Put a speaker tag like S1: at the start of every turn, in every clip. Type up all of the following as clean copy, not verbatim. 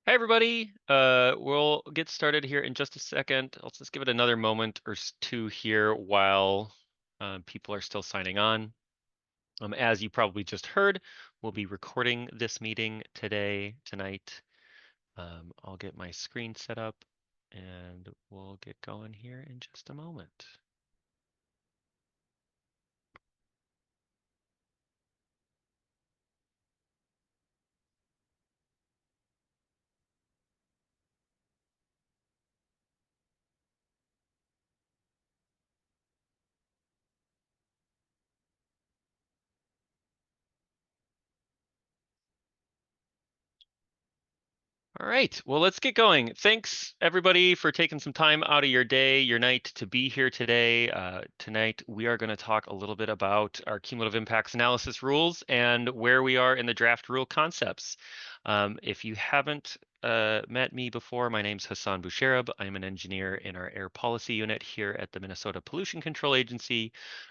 S1: Hi, everybody. We'll get started here in just a second. I'll just give it another moment or two here while people are still signing on. As you probably just heard, we'll be recording this meeting tonight. I'll get my screen set up and we'll get going here in just a moment. All right, well, let's get going. Thanks, everybody, for taking some time out of your day, your night to be here today. Tonight, we are going to talk a little bit about our cumulative impacts analysis rules and where we are in the draft rule concepts. If you haven't met me before, my name's Hassan Boucherab. I'm an engineer in our air policy unit here at the Minnesota Pollution Control Agency.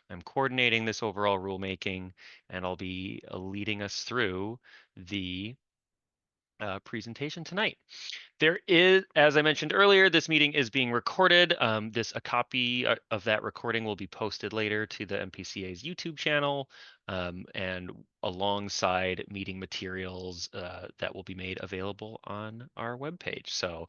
S1: I'm coordinating this overall rulemaking, and I'll be leading us through the presentation tonight. There is, as I mentioned earlier, this meeting is being recorded. A copy of that recording will be posted later to the MPCA's YouTube channel, and alongside meeting materials that will be made available on our webpage. So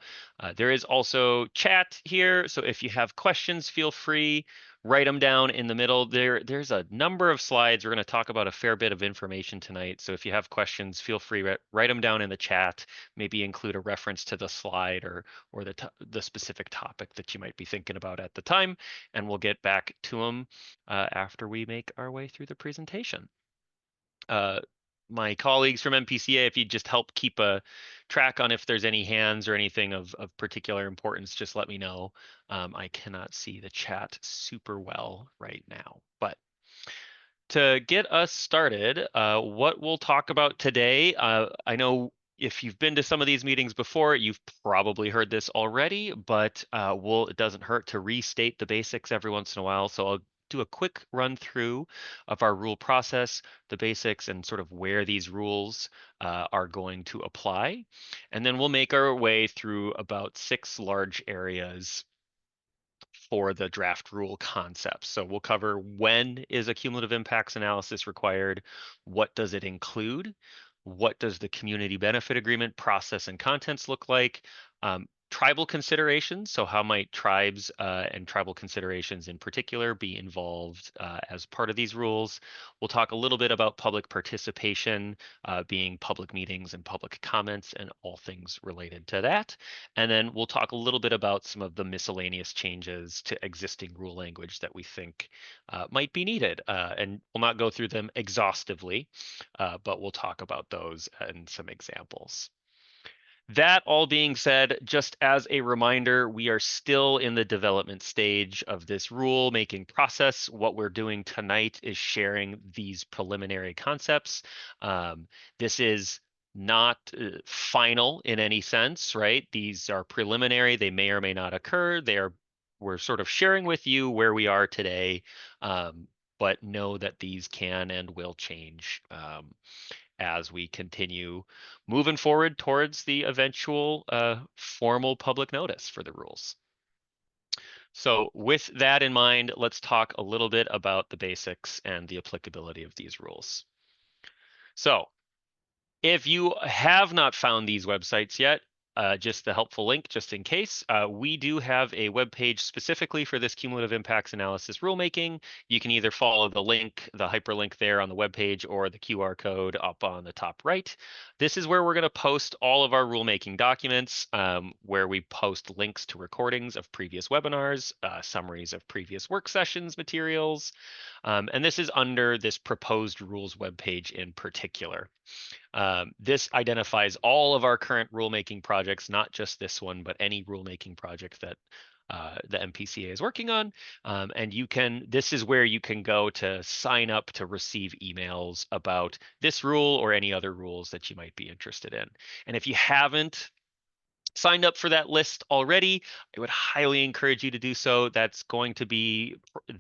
S1: there is also chat here. So if you have questions, feel free, write them down in the middle. There's a number of slides. We're going to talk about a fair bit of information tonight. So if you have questions, feel free, write them down in the chat. Maybe include a reference to the slide or the specific topic that you might be thinking about at the time, and we'll get back to them after we make our way through the presentation. My colleagues from MPCA, if you just help keep a track on if there's any hands or anything of particular importance, just let me know. I cannot see the chat super well right now, but to get us started, what we'll talk about today, I know if you've been to some of these meetings before, you've probably heard this already, but it doesn't hurt to restate the basics every once in a while. So I'll do a quick run through of our rule process, the basics, and sort of where these rules are going to apply. And then we'll make our way through about 6 large areas for the draft rule concepts. So we'll cover when is a cumulative impacts analysis required, what does it include, what does the community benefit agreement process and contents look like, tribal considerations, so how might tribes and tribal considerations in particular be involved as part of these rules. We'll talk a little bit about public participation, being public meetings and public comments and all things related to that. And then we'll talk a little bit about some of the miscellaneous changes to existing rule language that we think might be needed. And we'll not go through them exhaustively, but we'll talk about those and some examples. That all being said, just as a reminder, we are still in the development stage of this rule making process. What we're doing tonight is sharing these preliminary concepts. This is not final in any sense, right? These are preliminary. They may or may not occur. We're sort of sharing with you where we are today, but know that these can and will change as we continue moving forward towards the eventual formal public notice for the rules. So with that in mind, let's talk a little bit about the basics and the applicability of these rules. So if you have not found these websites yet, just the helpful link, just in case, we do have a web page specifically for this cumulative impacts analysis rulemaking. You can either follow the link, the hyperlink there on the web page, or the QR code up on the top right. This is where we're going to post all of our rulemaking documents, where we post links to recordings of previous webinars, summaries of previous work sessions materials, and this is under this proposed rules webpage in particular. This identifies all of our current rulemaking projects, not just this one, but any rulemaking project that the MPCA is working on. And this is where you can go to sign up to receive emails about this rule or any other rules that you might be interested in. And if you haven't signed up for that list already, I would highly encourage you to do so. That's going to be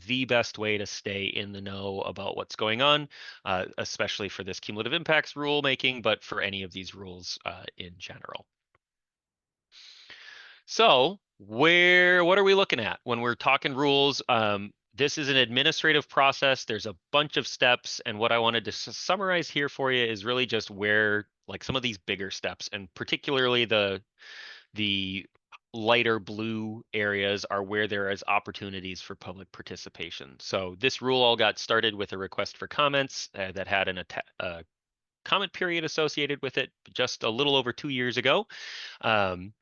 S1: the best way to stay in the know about what's going on, especially for this cumulative impacts rulemaking, but for any of these rules in general. So what are we looking at when we're talking rules? This is an administrative process. There's a bunch of steps, and what I wanted to summarize here for you is really just where like some of these bigger steps, and particularly the lighter blue areas are where there is opportunities for public participation. So this rule all got started with a request for comments that had a comment period associated with it just a little over 2 years ago. Um,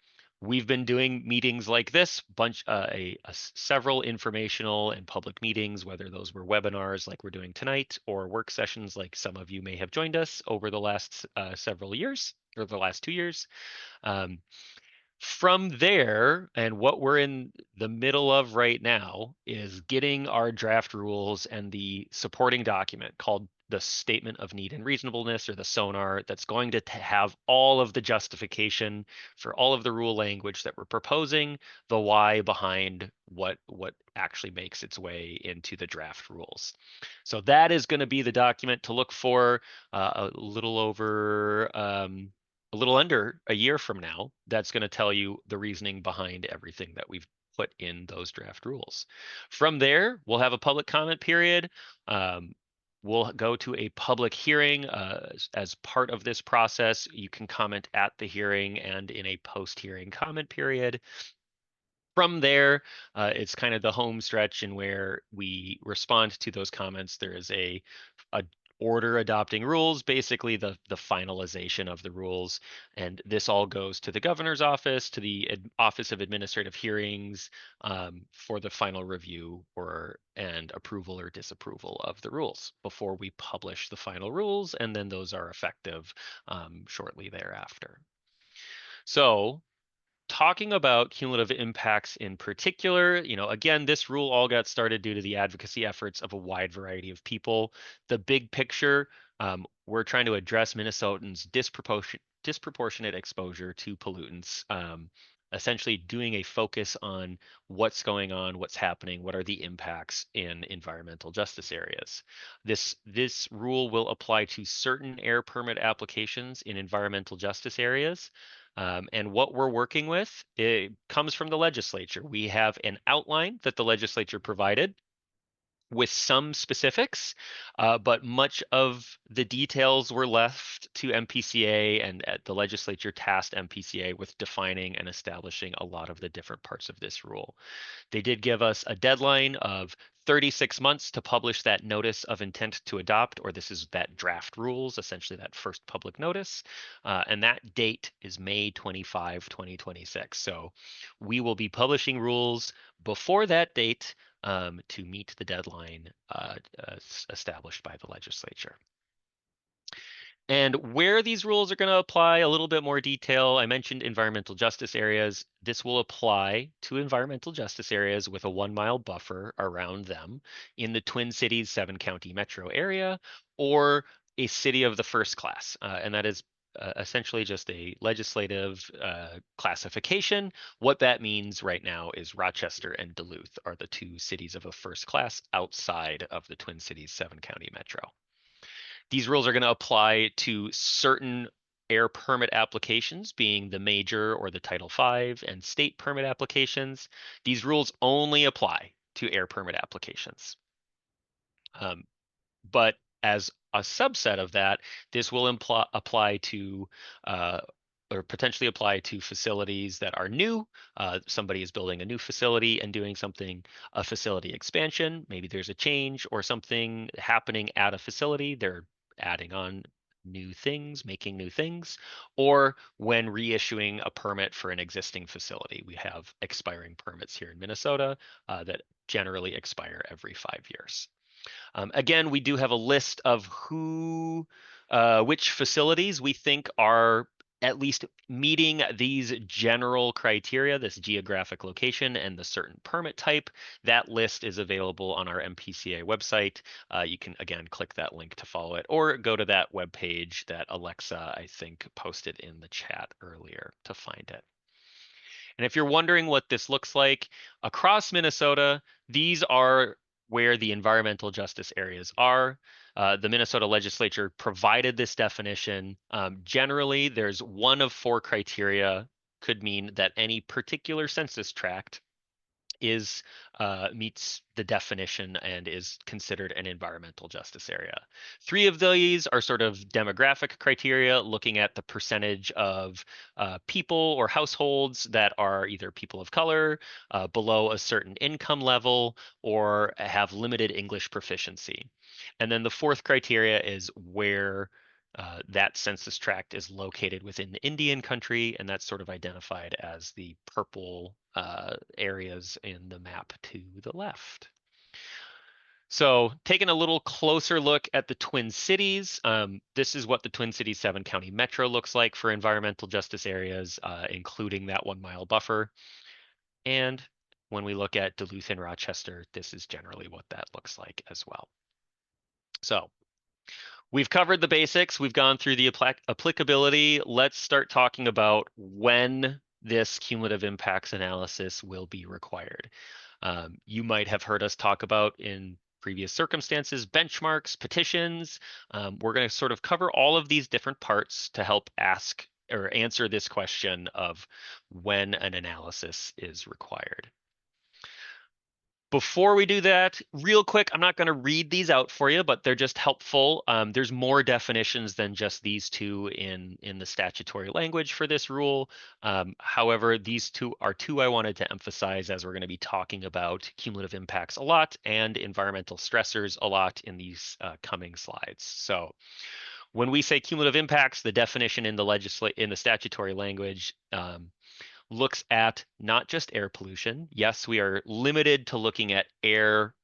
S1: we've been doing meetings like this, several informational and public meetings, whether those were webinars like we're doing tonight or work sessions like some of you may have joined us over the last several years or the last 2 years. Um, from there, and what we're in the middle of right now is getting our draft rules and the supporting document called the Statement of Need and Reasonableness, or the SONAR, that's going to have all of the justification for all of the rule language that we're proposing, the why behind what actually makes its way into the draft rules. So that is going to be the document to look for a little under a year from now. That's going to tell you the reasoning behind everything that we've put in those draft rules. From there, we'll have a public comment period. Um, we'll go to a public hearing as part of this process. You can comment at the hearing and in a post-hearing comment period. From there, it's kind of the home stretch in where we respond to those comments. There is a order adopting rules, basically the finalization of the rules, and this all goes to the governor's office, to the Office of Administrative Hearings, for the final review and approval or disapproval of the rules before we publish the final rules, and then those are effective shortly thereafter. So talking about cumulative impacts in particular, again, this rule all got started due to the advocacy efforts of a wide variety of people. The big picture, we're trying to address Minnesotans' disproportionate exposure to pollutants, essentially doing a focus on what's going on, what's happening, what are the impacts in environmental justice areas. This rule will apply to certain air permit applications in environmental justice areas. And what we're working with, it comes from the legislature. We have an outline that the legislature provided with some specifics, but much of the details were left to MPCA, and the legislature tasked MPCA with defining and establishing a lot of the different parts of this rule. They did give us a deadline of 36 months to publish that notice of intent to adopt, or this is that draft rules, essentially that first public notice. And that date is May 25, 2026. So we will be publishing rules before that date to meet the deadline established by the legislature. And where these rules are going to apply, a little bit more detail. I mentioned environmental justice areas. This will apply to environmental justice areas with a 1-mile buffer around them in the Twin Cities 7-county metro area, or a city of the first class. And that is essentially just a legislative classification. What that means right now is Rochester and Duluth are the two cities of a first class outside of the Twin Cities 7-county metro. These rules are going to apply to certain air permit applications, being the major or the Title V, and state permit applications. These rules only apply to air permit applications. But as a subset of that, this will apply to or potentially apply to facilities that are new. Somebody is building a new facility and doing a facility expansion. Maybe there's a change or something happening at a facility. They're adding on new things, making new things, or when reissuing a permit for an existing facility. We have expiring permits here in Minnesota that generally expire every 5 years. Again, we do have a list of which facilities we think are at least meeting these general criteria, this geographic location and the certain permit type. That list is available on our MPCA website. You can, again, click that link to follow it, or go to that webpage that Alexa, I think, posted in the chat earlier to find it. And if you're wondering what this looks like across Minnesota, these are where the environmental justice areas are. The Minnesota legislature provided this definition. Generally, there's one of 4 criteria could mean that any particular census tract meets the definition and is considered an environmental justice area. 3 of these are sort of demographic criteria, looking at the percentage of people or households that are either people of color, below a certain income level, or have limited English proficiency. And then the 4th criteria is where that census tract is located within the Indian country, and that's sort of identified as the purple areas in the map to the left. So taking a little closer look at the Twin Cities, this is what the Twin Cities 7-county metro looks like for environmental justice areas, including that 1-mile buffer. And when we look at Duluth and Rochester, this is generally what that looks like as well. So we've covered the basics. We've gone through the applicability. Let's start talking about when this cumulative impacts analysis will be required. You might have heard us talk about in previous circumstances, benchmarks, petitions. We're going to sort of cover all of these different parts to help ask or answer this question of when an analysis is required. Before we do that, real quick, I'm not going to read these out for you, but they're just helpful. There's more definitions than just these 2 in the statutory language for this rule. However, these 2 are 2 I wanted to emphasize as we're going to be talking about cumulative impacts a lot and environmental stressors a lot in these coming slides. So when we say cumulative impacts, the definition in the statutory language looks at not just air pollution. Yes, we are limited to looking at air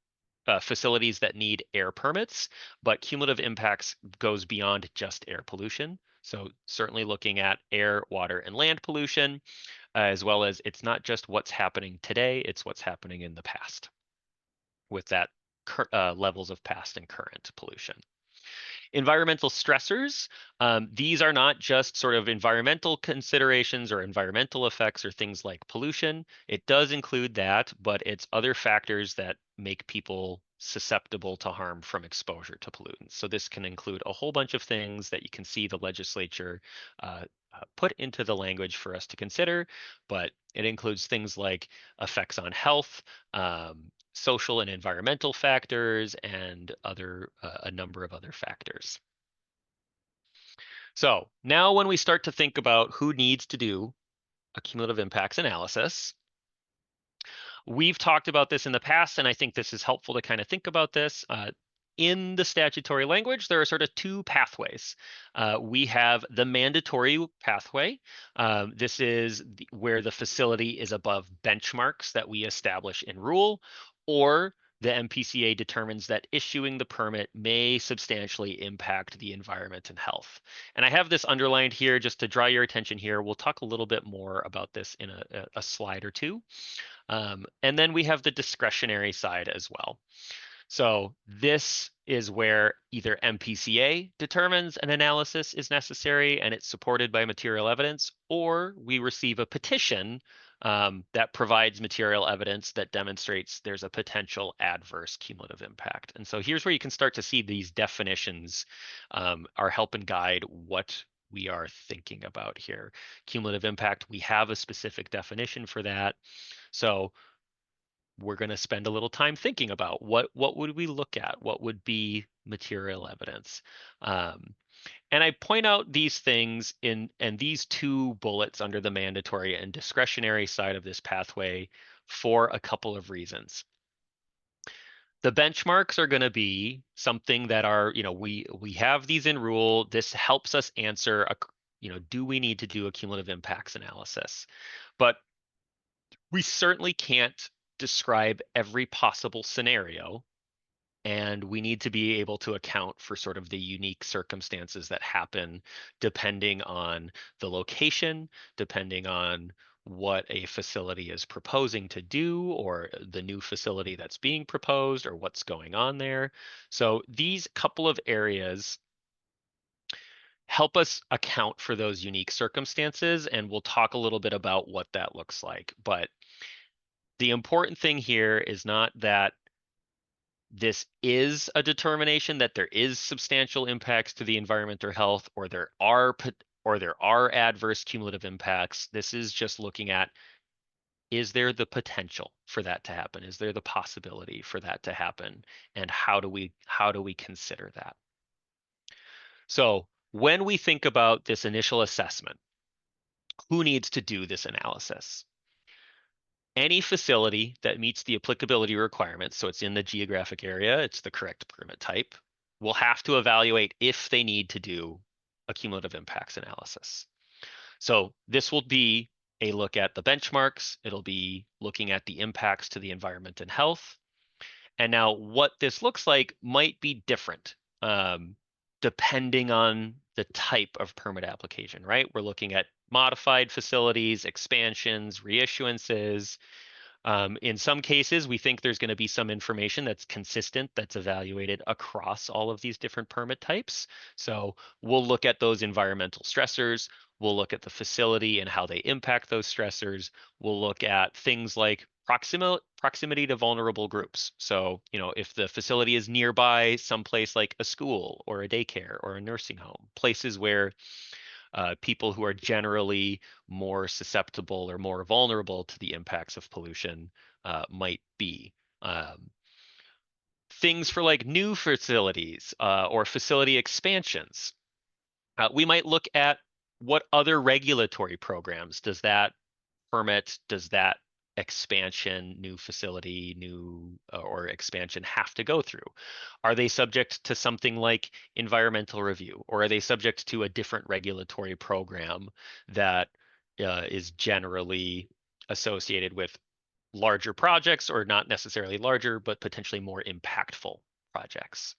S1: facilities that need air permits, but cumulative impacts goes beyond just air pollution. So certainly looking at air, water, and land pollution, as well as it's not just what's happening today, it's what's happening in the past with that levels of past and current pollution. Environmental stressors, these are not just sort of environmental considerations or environmental effects or things like pollution. It does include that, but it's other factors that make people susceptible to harm from exposure to pollutants. So this can include a whole bunch of things that you can see the legislature put into the language for us to consider, but it includes things like effects on health, social and environmental factors, and a number of other factors. So now when we start to think about who needs to do a cumulative impacts analysis, we've talked about this in the past, and I think this is helpful to kind of think about this. In the statutory language, there are sort of 2 pathways. We have the mandatory pathway. This is where the facility is above benchmarks that we establish in rule, or the MPCA determines that issuing the permit may substantially impact the environment and health. And I have this underlined here just to draw your attention here. We'll talk a little bit more about this in a slide or 2. And then we have the discretionary side as well. So this is where either MPCA determines an analysis is necessary and it's supported by material evidence, or we receive a petition that provides material evidence that demonstrates there's a potential adverse cumulative impact. And so here's where you can start to see these definitions are helping guide what we are thinking about here. Cumulative impact, we have a specific definition for that. So we're going to spend a little time thinking about what would we look at? What would be material evidence? And I point out these things and these 2 bullets under the mandatory and discretionary side of this pathway for a couple of reasons. The benchmarks are going to be something that are, we have these in rule. This helps us answer, do we need to do a cumulative impacts analysis? But we certainly can't describe every possible scenario, and we need to be able to account for sort of the unique circumstances that happen depending on the location, depending on what a facility is proposing to do, or the new facility that's being proposed, or what's going on there. So these couple of areas help us account for those unique circumstances, and we'll talk a little bit about what that looks like. But the important thing here is not that this is a determination that there is substantial impacts to the environment or health, or there are or there are adverse cumulative impacts. This is just looking at, is there the potential for that to happen? Is there the possibility for that to happen? And how do we consider that? So when we think about this initial assessment, who needs to do this analysis? Any facility that meets the applicability requirements, so it's in the geographic area, it's the correct permit type, will have to evaluate if they need to do a cumulative impacts analysis. So this will be a look at the benchmarks. It'll be looking at the impacts to the environment and health. And now what this looks like might be different depending on the type of permit application, right? We're looking at modified facilities, expansions, reissuances. In some cases, we think there's going to be some information that's consistent, that's evaluated across all of these different permit types. So we'll look at those environmental stressors. We'll look at the facility and how they impact those stressors. We'll look at things like proximity to vulnerable groups. So, if the facility is nearby someplace like a school or a daycare or a nursing home, places where people who are generally more susceptible or more vulnerable to the impacts of pollution might be. Things for like new facilities or facility expansions. We might look at what other regulatory programs does that permit, does that expansion, new facility, new or expansion have to go through? Are they subject to something like environmental review, or are they subject to a different regulatory program that is generally associated with larger projects, or not necessarily larger, but potentially more impactful projects?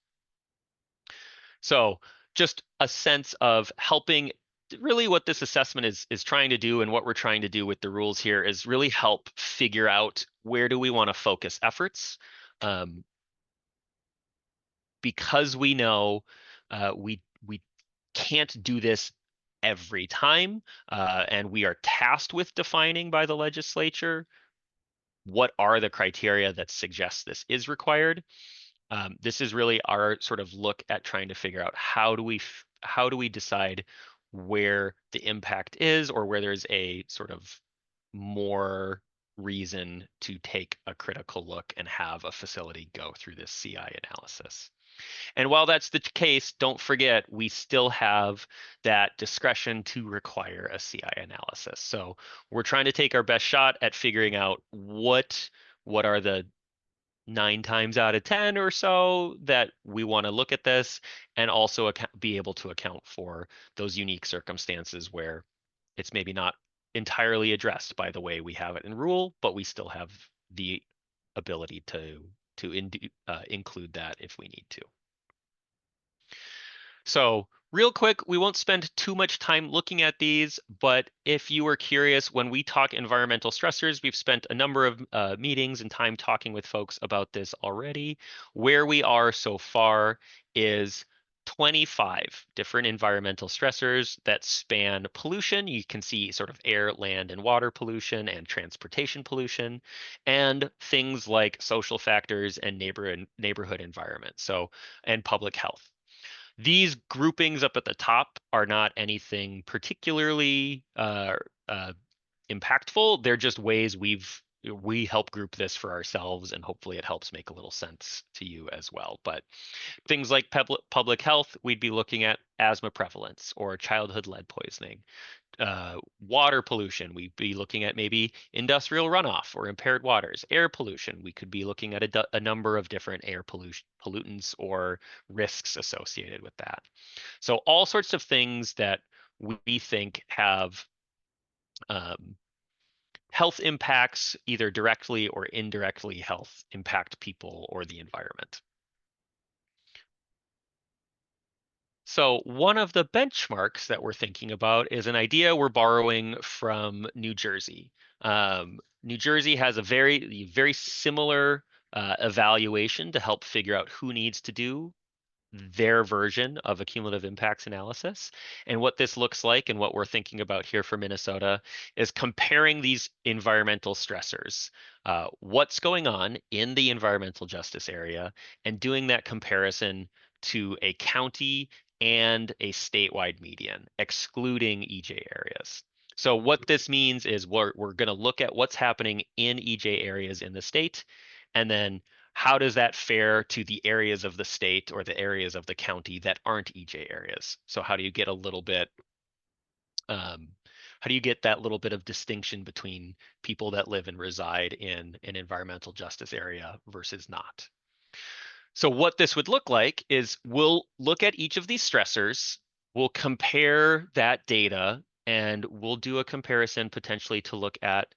S1: So just a sense of helping. Really what this assessment is trying to do, and what we're trying to do with the rules here, is really help figure out where do we want to focus efforts. Because we know we can't do this every time, and we are tasked with defining by the legislature what are the criteria that suggest this is required. This is really our sort of look at trying to figure out how do we decide where the impact is, or where there's a sort of more reason to take a critical look and have a facility go through this CI analysis. And while that's the case, don't forget, we still have that discretion to require a CI analysis. So we're trying to take our best shot at figuring out what are the 9 times out of 10 or so that we want to look at this, and also be able to account for those unique circumstances where it's maybe not entirely addressed by the way we have it in rule, but we still have the ability to include that if we need to. So real quick, we won't spend too much time looking at these, but if you were curious, when we talk environmental stressors, we've spent a number of meetings and time talking with folks about this already. Where we are so far is 25 different environmental stressors that span pollution. You can see sort of air, land, and water pollution, and transportation pollution, and things like social factors and neighborhood environment, and public health. These groupings up at the top are not anything particularly impactful. They're just ways we help group this for ourselves, and hopefully it helps make a little sense to you as well. But things like public health, we'd be looking at asthma prevalence or childhood lead poisoning. Water pollution, we'd be looking at maybe industrial runoff or impaired waters. Air pollution, we could be looking at a number of different air pollutants or risks associated with that. So all sorts of things that we think have health impacts, either directly or indirectly health impact people or the environment. So one of the benchmarks that we're thinking about is an idea we're borrowing from New Jersey. New Jersey has a very similar evaluation to help figure out who needs to do their version of a cumulative impacts analysis. And what this looks like, and what we're thinking about here for Minnesota, is comparing these environmental stressors, what's going on in the environmental justice area, and doing that comparison to a county and a statewide median, excluding EJ areas. So what this means is we're going to look at what's happening in EJ areas in the state, and then how does that fare to the areas of the state or the areas of the county that aren't EJ areas? So how do you get a little bit, how do you get that little bit of distinction between people that live and reside in an environmental justice area versus not? So what this would look like is we'll look at each of these stressors, we'll compare that data, and we'll do a comparison potentially to look at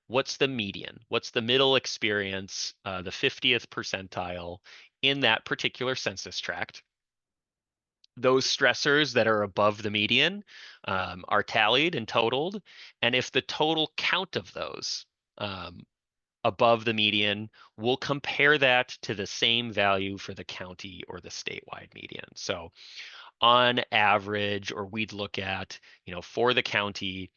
S1: what's the median, what's the middle experience, the 50th percentile in that particular census tract. Those stressors that are above the median are tallied and totaled, and if the total count of those above the median, we'll compare that to the same value for the county or the statewide median. So on average, or we'd look at, for the county,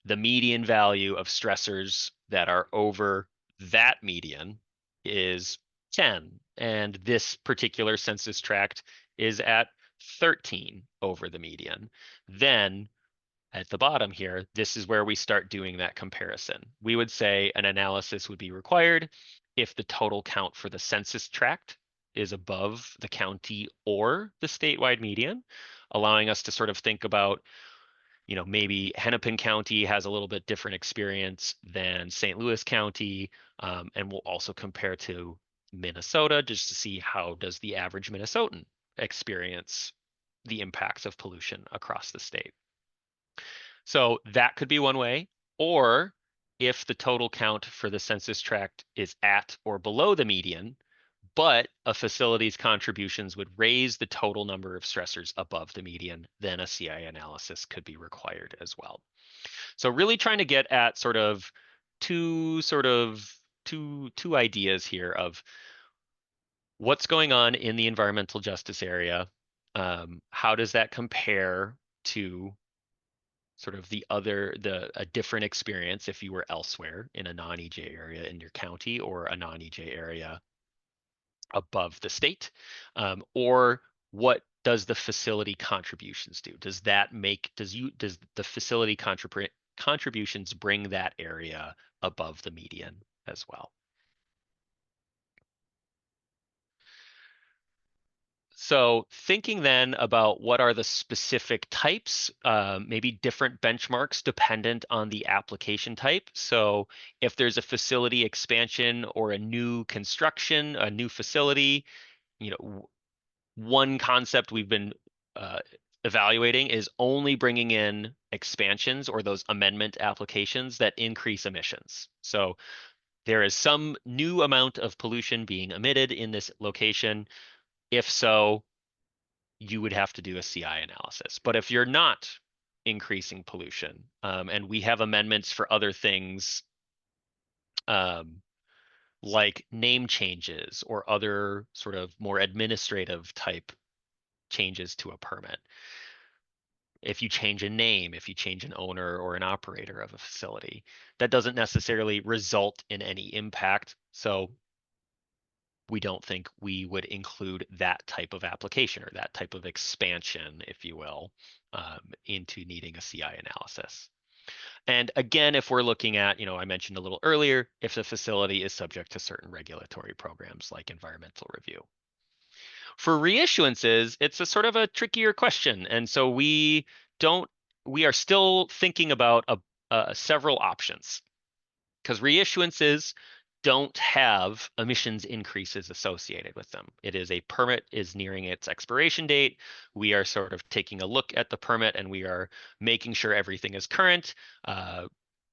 S1: the median value of stressors that are over that median is 10. And this particular census tract is at 13 over the median. Then at the bottom here, this is where we start doing that comparison. We would say an analysis would be required if the total count for the census tract is above the county or the statewide median, allowing us to sort of think about, maybe Hennepin County has a little bit different experience than St. Louis County, and we'll also compare to Minnesota just to see how does the average Minnesotan experience the impacts of pollution across the state. So that could be one way. Or if the total count for the census tract is at or below the median, but a facility's contributions would raise the total number of stressors above the median, then a CI analysis could be required as well. So really trying to get at two ideas here of what's going on in the environmental justice area. How does that compare to sort of a different experience if you were elsewhere in a non-EJ area in your county or a non-EJ area above the state? Or what does the facility contributions do? Does the facility contributions bring that area above the median as well? So thinking then about what are the specific types, maybe different benchmarks dependent on the application type. So if there's a facility expansion or a new construction, a new facility, one concept we've been evaluating is only bringing in expansions or those amendment applications that increase emissions. So there is some new amount of pollution being emitted in this location. If so, you would have to do a CI analysis. But if you're not increasing pollution, and we have amendments for other things, like name changes or other sort of more administrative type changes to a permit. If you change a name, if you change an owner or an operator of a facility, that doesn't necessarily result in any impact. So we don't think we would include that type of application or that type of expansion, if you will, into needing a CI analysis. And again, if we're looking at, I mentioned a little earlier, if the facility is subject to certain regulatory programs like environmental review. For reissuances, it's a sort of a trickier question. And so we are still thinking about several options, because reissuances don't have emissions increases associated with them. It is a permit is nearing its expiration date. We are sort of taking a look at the permit and we are making sure everything is current,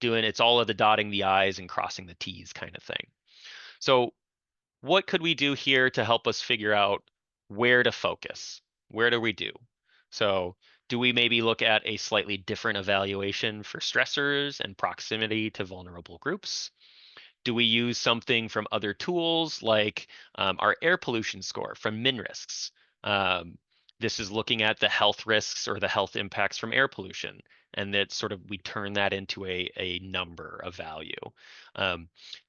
S1: it's all of the dotting the I's and crossing the T's kind of thing. So what could we do here to help us figure out where to focus? Where do we do? So do we maybe look at a slightly different evaluation for stressors and proximity to vulnerable groups? Do we use something from other tools like our air pollution score from MinRisks? This is looking at the health risks or the health impacts from air pollution, and that sort of we turn that into a number, a value.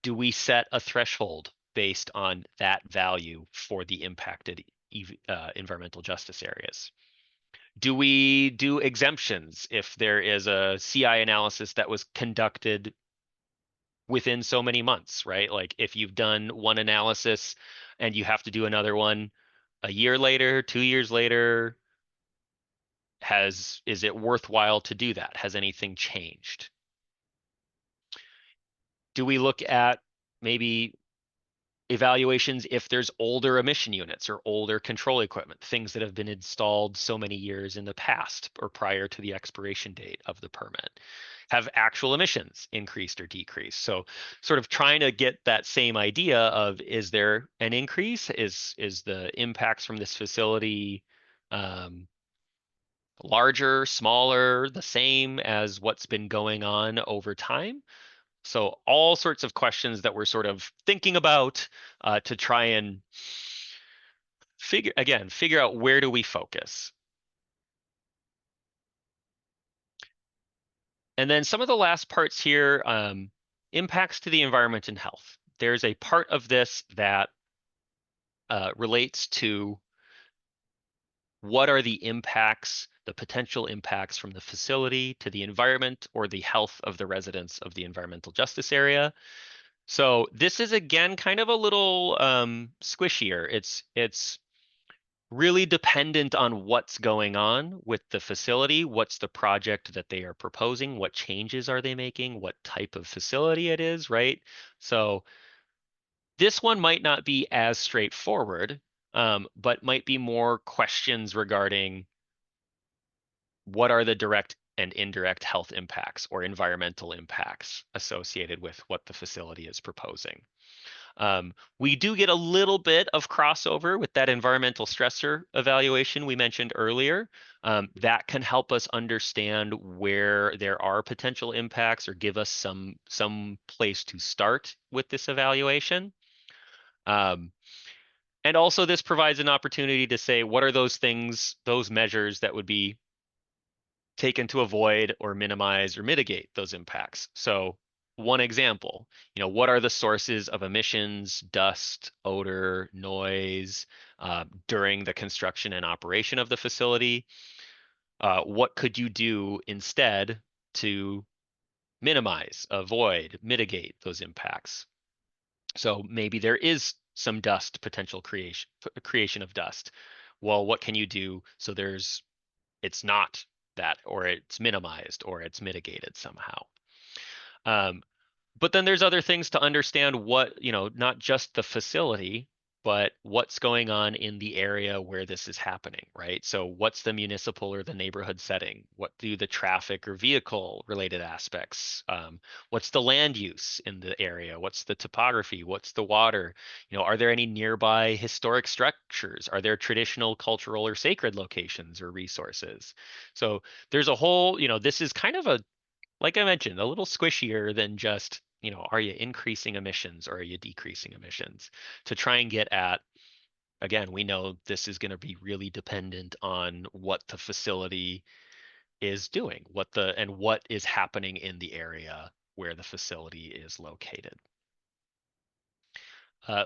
S1: Do we set a threshold based on that value for the impacted environmental justice areas? Do we do exemptions if there is a CI analysis that was conducted within so many months, right? Like if you've done one analysis and you have to do another one a year later, 2 years later, is it worthwhile to do that? Has anything changed? Do we look at maybe evaluations if there's older emission units or older control equipment, things that have been installed so many years in the past or prior to the expiration date of the permit? Have actual emissions increased or decreased? So sort of trying to get that same idea of, is there an increase? Is the impacts from this facility larger, smaller, the same as what's been going on over time? So all sorts of questions that we're sort of thinking about to try and figure out where do we focus. And then some of the last parts here, impacts to the environment and health. There's a part of this that relates to what are the impacts, the potential impacts from the facility to the environment or the health of the residents of the environmental justice area. So this is again kind of a little squishier. It's really dependent on what's going on with the facility, what's the project that they are proposing, what changes are they making, what type of facility it is, right? So this one might not be as straightforward, but might be more questions regarding what are the direct and indirect health impacts or environmental impacts associated with what the facility is proposing. We do get a little bit of crossover with that environmental stressor evaluation we mentioned earlier. That can help us understand where there are potential impacts or give us some place to start with this evaluation. Um, and also this provides an opportunity to say, what are those things, those measures that would be taken to avoid or minimize or mitigate those impacts? So one example, what are the sources of emissions, dust, odor, noise during the construction and operation of the facility? What could you do instead to minimize, avoid, mitigate those impacts? So maybe there is some dust potential creation of dust. Well, what can you do so it's not that, or it's minimized, or it's mitigated somehow? Um, but then there's other things to understand what, not just the facility, but what's going on in the area where this is happening, right? So what's the municipal or the neighborhood setting? What do the traffic or vehicle related aspects? What's the land use in the area? What's the topography? What's the water? Are there any nearby historic structures? Are there traditional, cultural, or sacred locations or resources? So there's a whole, this is kind of like I mentioned, a little squishier than just, are you increasing emissions or are you decreasing emissions? To try and get at, again, we know this is going to be really dependent on what the facility is doing, what is happening in the area where the facility is located.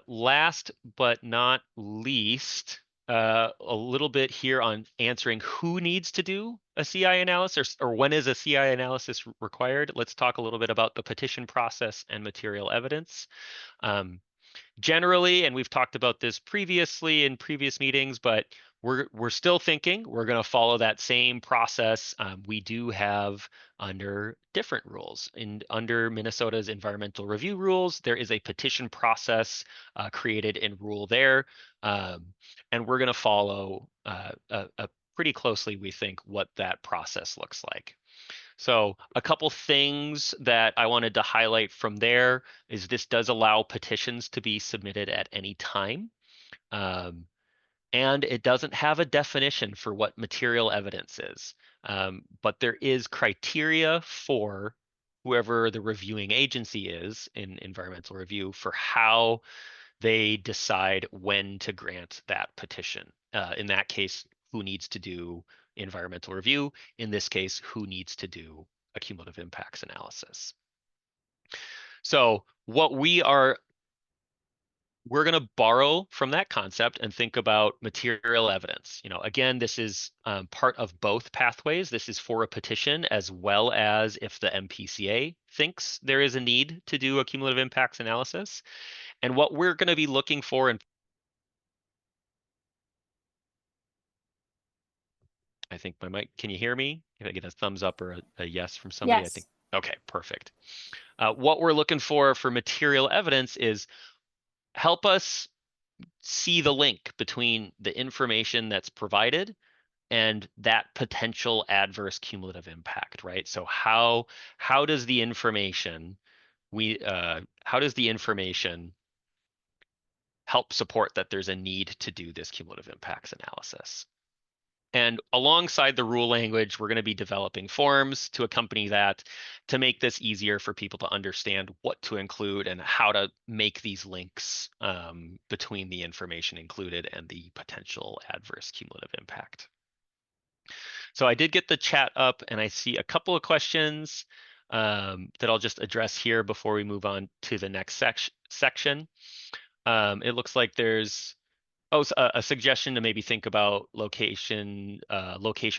S1: Last but not least, a little bit here on answering who needs to do a CI analysis or when is a CI analysis required. Let's talk a little bit about the petition process and material evidence. Generally, and we've talked about this previously in previous meetings, but we're still thinking we're going to follow that same process. We do have under different rules. Under Minnesota's environmental review rules, there is a petition process created in rule there, and we're going to follow pretty closely, we think, what that process looks like. So a couple things that I wanted to highlight from there is this does allow petitions to be submitted at any time. And it doesn't have a definition for what material evidence is. But there is criteria for whoever the reviewing agency is in environmental review for how they decide when to grant that petition. In that case, who needs to do environmental review? In this case, who needs to do a cumulative impacts analysis? So what we are we're going to borrow from that concept and think about material evidence. Again, this is part of both pathways. This is for a petition as well as if the MPCA thinks there is a need to do a cumulative impacts analysis. And what we're going to be looking for, and I think my mic, can you hear me? If I get a thumbs up or a yes from somebody, I think,
S2: Yes.
S1: okay, perfect. What we're looking for material evidence is help us see the link between the information that's provided and that potential adverse cumulative impact, right? So how does the information how does the information help support that there's a need to do this cumulative impacts analysis? And alongside the rule language, we're going to be developing forms to accompany that to make this easier for people to understand what to include and how to make these links between the information included and the potential adverse cumulative impact. So I did get the chat up and I see a couple of questions that I'll just address here before we move on to the next section. It looks like there's a suggestion to maybe think about location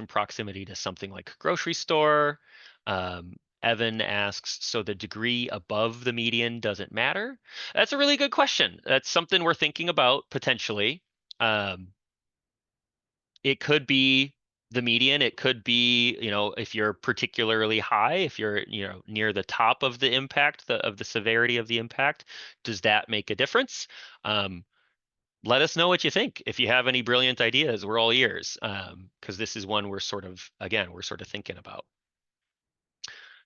S1: proximity to something like a grocery store. Evan asks, so the degree above the median doesn't matter? That's a really good question. That's something we're thinking about potentially. It could be the median. It could be, if you're particularly high, if you're, near the top of the impact, of the severity of the impact, does that make a difference? Let us know what you think. If you have any brilliant ideas, we're all ears, because this is one we're sort of thinking about.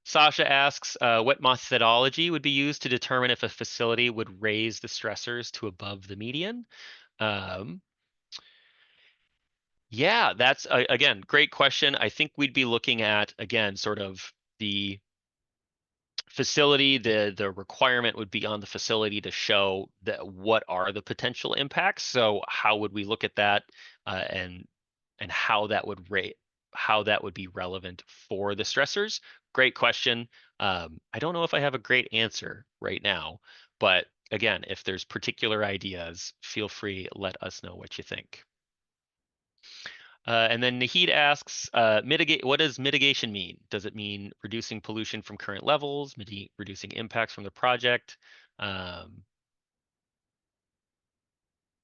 S1: Sasha asks, what methodology would be used to determine if a facility would raise the stressors to above the median? Yeah, that's again, great question. I think we'd be looking at, again, sort of the facility, the requirement would be on the facility to show that what are the potential impacts. So how would we look at that, and how that would be relevant for the stressors? Great question. I don't know if I have a great answer right now, but again, if there's particular ideas, feel free, let us know what you think. And then Nahid asks, what does mitigation mean? Does it mean reducing pollution from current levels, reducing impacts from the project,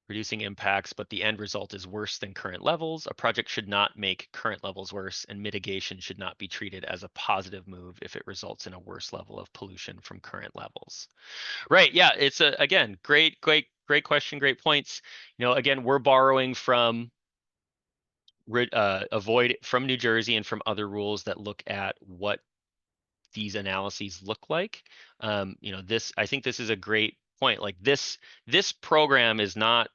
S1: reducing impacts, but the end result is worse than current levels? A project should not make current levels worse, and mitigation should not be treated as a positive move if it results in a worse level of pollution from current levels. Right, yeah, it's again, great question, great points. Again, we're borrowing from avoid from New Jersey and from other rules that look at what these analyses look like. I think this is a great point. Like this program is not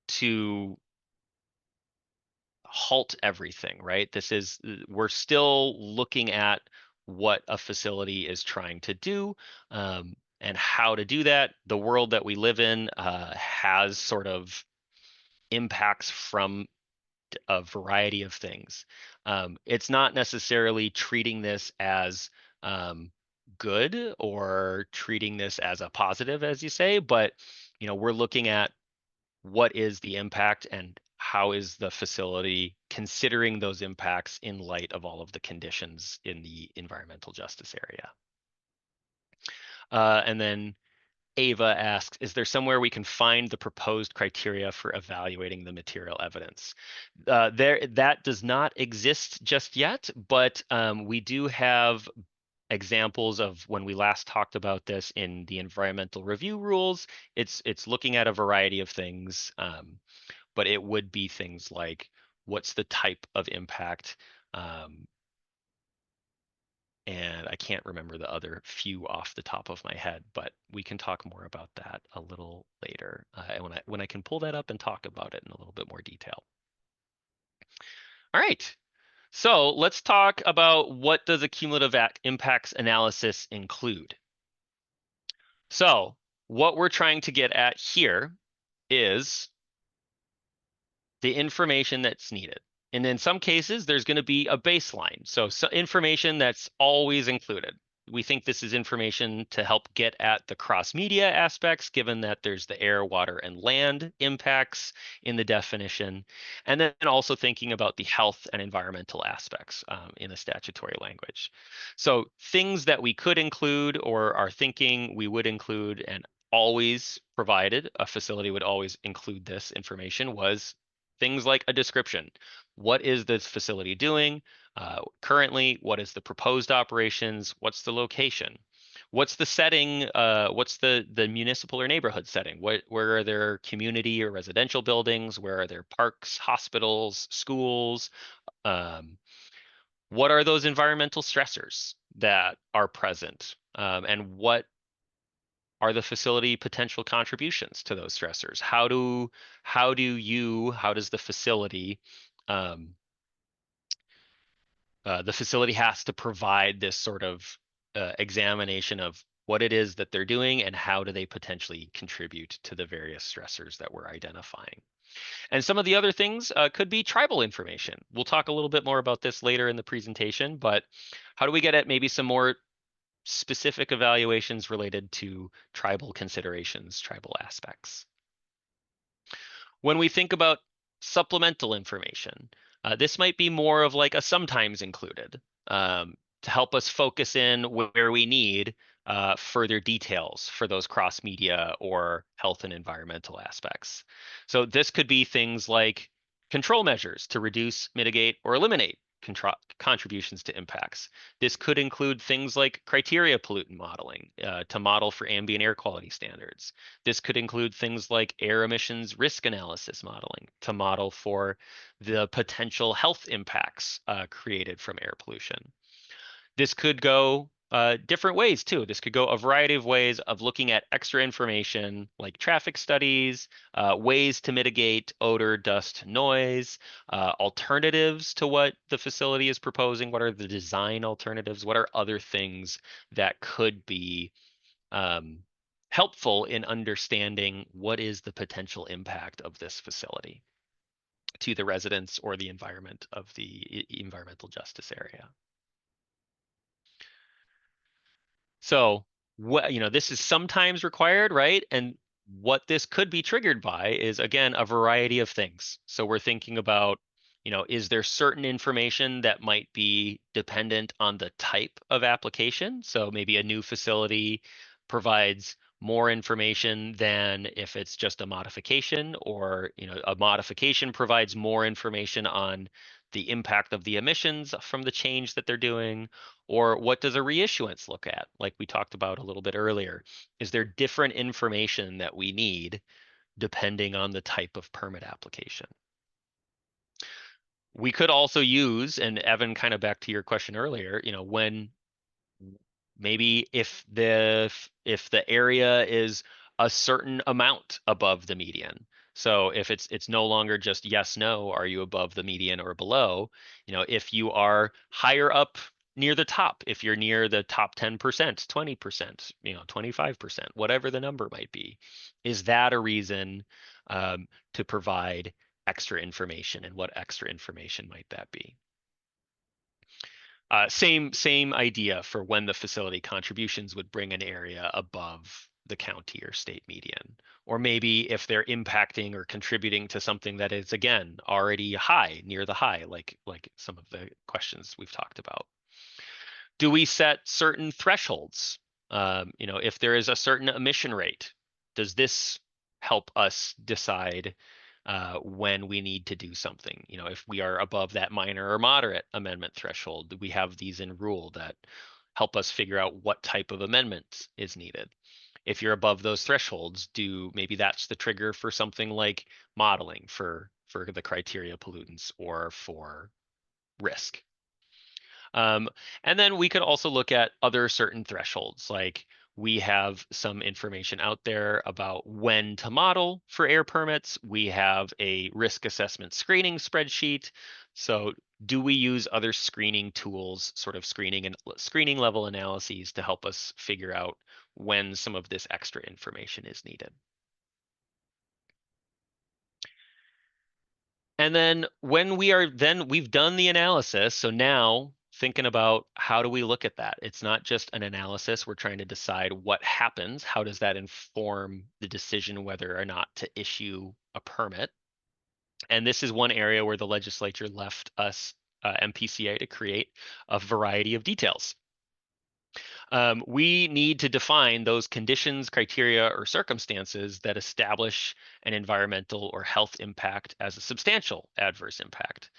S1: to halt everything, right? We're still looking at what a facility is trying to do, and how to do that. The world that we live in has sort of impacts from a variety of things. It's not necessarily treating this as good or treating this as a positive, as you say, but we're looking at what is the impact and how is the facility considering those impacts in light of all of the conditions in the environmental justice area. And then Ava asks, is there somewhere we can find the proposed criteria for evaluating the material evidence? That does not exist just yet, but we do have examples of when we last talked about this in the environmental review rules. It's looking at a variety of things, but it would be things like what's the type of impact, and I can't remember the other few off the top of my head, but we can talk more about that a little later, when I can pull that up and talk about it in a little bit more detail. All right, so let's talk about what does a cumulative impacts analysis include. So what we're trying to get at here is the information that's needed. And in some cases, there's going to be a baseline. So information that's always included. we think this is information to help get at the cross-media aspects, given that there's the air, water, and land impacts in the definition, and then also thinking about the health and environmental aspects in the statutory language. So things that we could include or are thinking we would include and always provided, a facility would always include this information, was things like a description. What is this facility doing? Currently, what is the proposed operations? What's the location? What's the setting? What's the municipal or neighborhood setting? Where are there community or residential buildings? Where are there parks, hospitals, schools? Um, what are those environmental stressors that are present? And what are the facility potential contributions to those stressors? How does um, the facility has to provide this sort of examination of what it is that they're doing and how do they potentially contribute to the various stressors that we're identifying. And some of the other things could be tribal information. We'll talk a little bit more about this later in the presentation, but how do we get at maybe some more specific evaluations related to tribal considerations, tribal aspects? When we think about supplemental information, this might be more of like a sometimes included to help us focus in where we need further details for those cross media or health and environmental aspects. So this could be things like control measures to reduce, mitigate, or eliminate contributions to impacts. This could include things like criteria pollutant modeling to model for ambient air quality standards. This could include things like air emissions risk analysis modeling to model for the potential health impacts created from air pollution. This could go different ways too. This could go a variety of ways of looking at extra information like traffic studies, ways to mitigate odor, dust, noise, alternatives to what the facility is proposing. What are the design alternatives? What are other things that could be um, helpful in understanding what is the potential impact of this facility to the residents or the environment of the environmental justice area? So what, this is sometimes required, right? And what this could be triggered by is, again, a variety of things. So we're thinking about, is there certain information that might be dependent on the type of application? So maybe a new facility provides more information than if it's just a modification, or, a modification provides more information on the impact of the emissions from the change that they're doing. Or what does a reissuance look at? Like we talked about a little bit earlier. Is there different information that we need depending on the type of permit application? We could also use, and Evan, kind of back to your question earlier, when maybe if the area is a certain amount above the median. So if it's no longer just yes, no, are you above the median or below? If you are higher up near the top, if you're near the top 10%, 20%, 25%, whatever the number might be, is that a reason to provide extra information, and what extra information might that be? Same idea for when the facility contributions would bring an area above the county or state median, or maybe if they're impacting or contributing to something that is, again, already high, near the high, like some of the questions we've talked about. Do we set certain thresholds? If there is a certain emission rate, does this help us decide when we need to do something? If we are above that minor or moderate amendment threshold, we have these in rule that help us figure out what type of amendment is needed. If you're above those thresholds, maybe that's the trigger for something like modeling for the criteria pollutants or for risk. And then we could also look at other certain thresholds, like we have some information out there about when to model for air permits. We have a risk assessment screening spreadsheet. So do we use other screening tools, sort of screening level analyses, to help us figure out when some of this extra information is needed? And then we've done the analysis, so now thinking about how do we look at that? It's not just an analysis. We're trying to decide what happens. How does that inform the decision whether or not to issue a permit? And this is one area where the legislature left us, MPCA, to create a variety of details. We need to define those conditions, criteria, or circumstances that establish an environmental or health impact as a substantial adverse impact.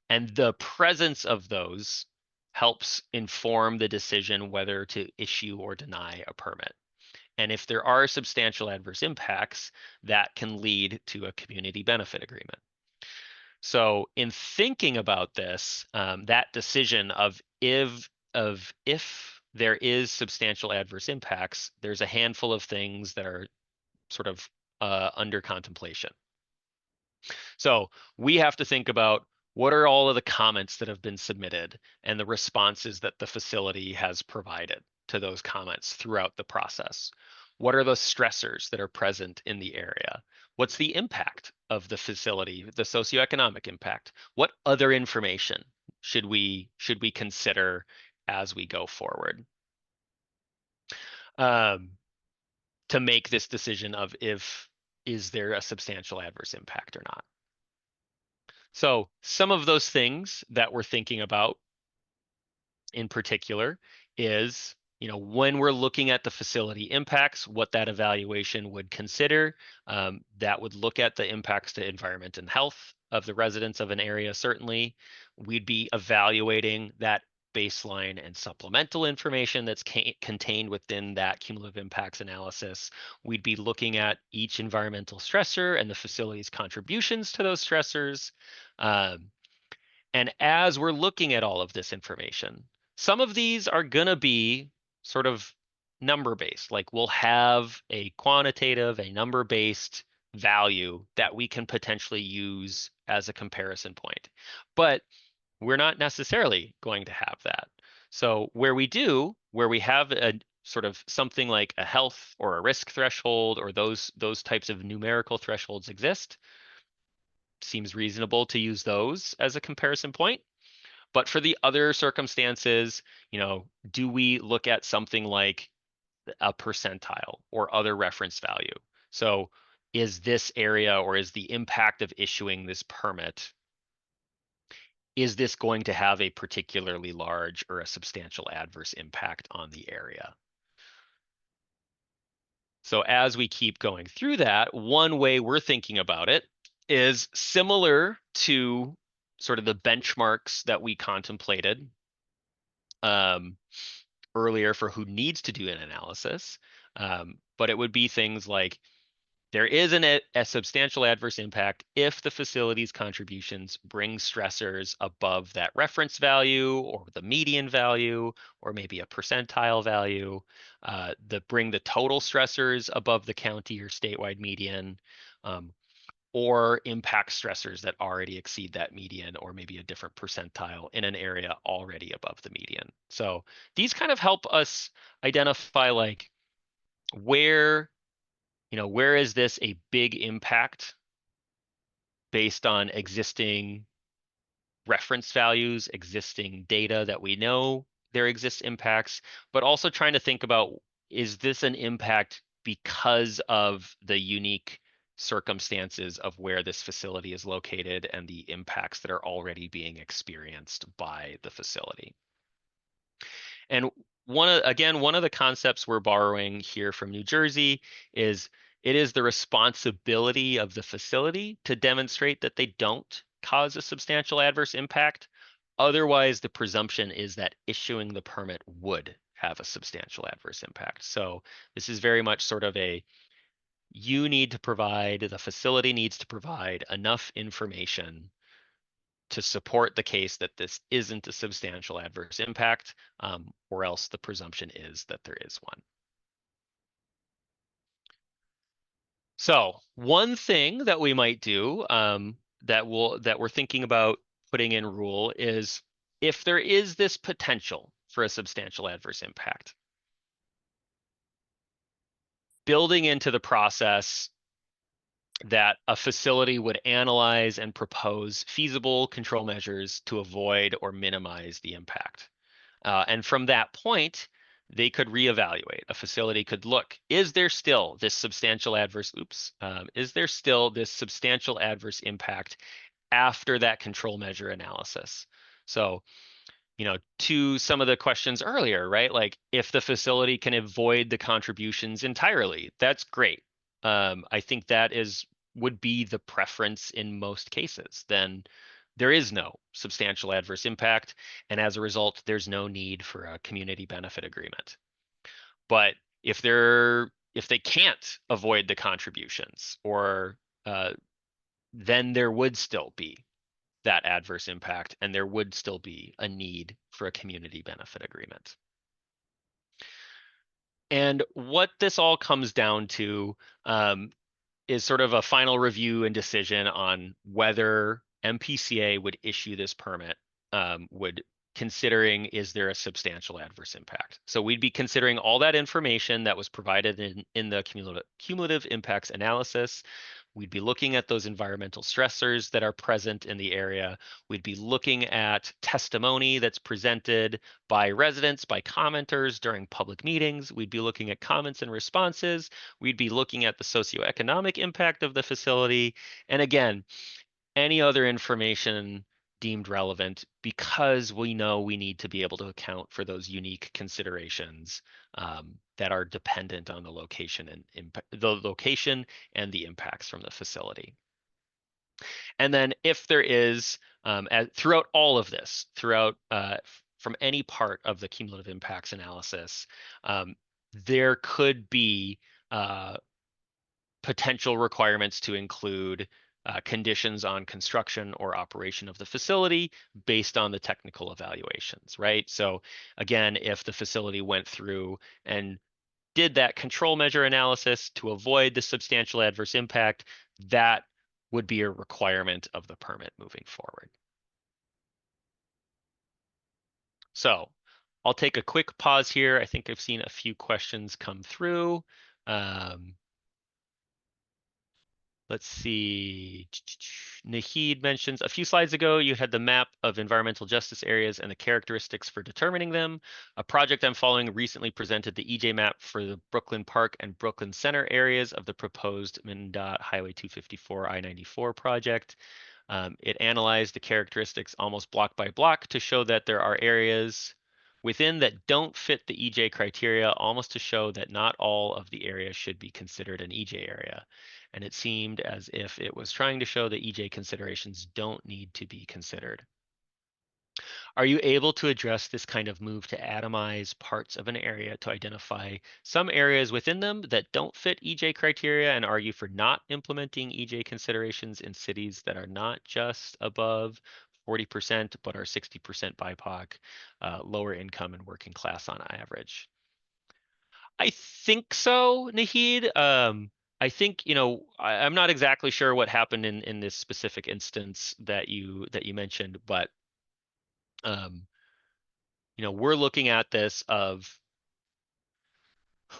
S1: And the presence of those helps inform the decision whether to issue or deny a permit. And if there are substantial adverse impacts, that can lead to a community benefit agreement. So in thinking about this, that decision of if there is substantial adverse impacts, there's a handful of things that are sort of under contemplation. So we have to think about what are all of the comments that have been submitted and the responses that the facility has provided to those comments throughout the process. What are the stressors that are present in the area? What's the impact of the facility, the socioeconomic impact? What other information should we consider as we go forward to make this decision of is there a substantial adverse impact or not? So some of those things that we're thinking about in particular is, when we're looking at the facility impacts, what that evaluation would consider. That would look at the impacts to environment and health of the residents of an area, certainly. We'd be evaluating that baseline and supplemental information that's contained within that cumulative impacts analysis. We'd be looking at each environmental stressor and the facility's contributions to those stressors. And as we're looking at all of this information, some of these are going to be sort of number-based. Like we'll have a quantitative, a number-based value that we can potentially use as a comparison point. But we're not necessarily going to have that. So where we have a sort of something like a health or a risk threshold, or those types of numerical thresholds exist, seems reasonable to use those as a comparison point. But for the other circumstances, do we look at something like a percentile or other reference value? So is this area, or is the impact of issuing this permit, is this going to have a particularly large or a substantial adverse impact on the area? So as we keep going through that, one way we're thinking about it is similar to sort of the benchmarks that we contemplated earlier for who needs to do an analysis. But it would be things like, there is a substantial adverse impact if the facility's contributions bring stressors above that reference value or the median value or maybe a percentile value, that bring the total stressors above the county or statewide median, or impact stressors that already exceed that median or maybe a different percentile in an area already above the median. So these kind of help us identify like where is this a big impact based on existing reference values, existing data that we know there exists impacts, but also trying to think about, is this an impact because of the unique circumstances of where this facility is located and the impacts that are already being experienced by the facility. And one of the concepts we're borrowing here from New Jersey is, it is the responsibility of the facility to demonstrate that they don't cause a substantial adverse impact. Otherwise, the presumption is that issuing the permit would have a substantial adverse impact. So this is very much sort of the facility needs to provide enough information to support the case that this isn't a substantial adverse impact, or else the presumption is that there is one. So one thing that we might do, that we're thinking about putting in rule, is if there is this potential for a substantial adverse impact, building into the process that a facility would analyze and propose feasible control measures to avoid or minimize the impact. And from that point, they could reevaluate. A facility could look, is there still this substantial adverse, is there still this substantial adverse impact after that control measure analysis? So, to some of the questions earlier, right? Like if the facility can avoid the contributions entirely, that's great. I think that would be the preference in most cases. Then there is no substantial adverse impact, and as a result, there's no need for a community benefit agreement. But if they can't avoid the contributions, or then there would still be that adverse impact, and there would still be a need for a community benefit agreement. And what this all comes down to is sort of a final review and decision on whether MPCA would issue this permit, considering is there a substantial adverse impact. So we'd be considering all that information that was provided in the cumulative impacts analysis. We'd be looking at those environmental stressors that are present in the area. We'd be looking at testimony that's presented by residents, by commenters during public meetings. We'd be looking at comments and responses. We'd be looking at the socioeconomic impact of the facility. And again, any other information deemed relevant, because we know we need to be able to account for those unique considerations that are dependent on the location and the impacts from the facility. And then if there is, throughout all of this, from any part of the cumulative impacts analysis, there could be potential requirements to include conditions on construction or operation of the facility based on the technical evaluations, right? So again, if the facility went through and did that control measure analysis to avoid the substantial adverse impact, that would be a requirement of the permit moving forward. So I'll take a quick pause here. I think I've seen a few questions come through. Let's see. Nahid mentions a few slides ago, you had the map of environmental justice areas and the characteristics for determining them. A project I'm following recently presented the EJ map for the Brooklyn Park and Brooklyn Center areas of the proposed MnDOT Highway 254 I-94 project. It analyzed the characteristics almost block by block to show that there are areas within that don't fit the EJ criteria, almost to show that not all of the area should be considered an EJ area. And it seemed as if it was trying to show that EJ considerations don't need to be considered. Are you able to address this kind of move to atomize parts of an area to identify some areas within them that don't fit EJ criteria and argue for not implementing EJ considerations in cities that are not just above 40%, but are 60% BIPOC, lower income and working class on average? I think so, Nahid. I think, I'm not exactly sure what happened in this specific instance that you mentioned, but we're looking at this of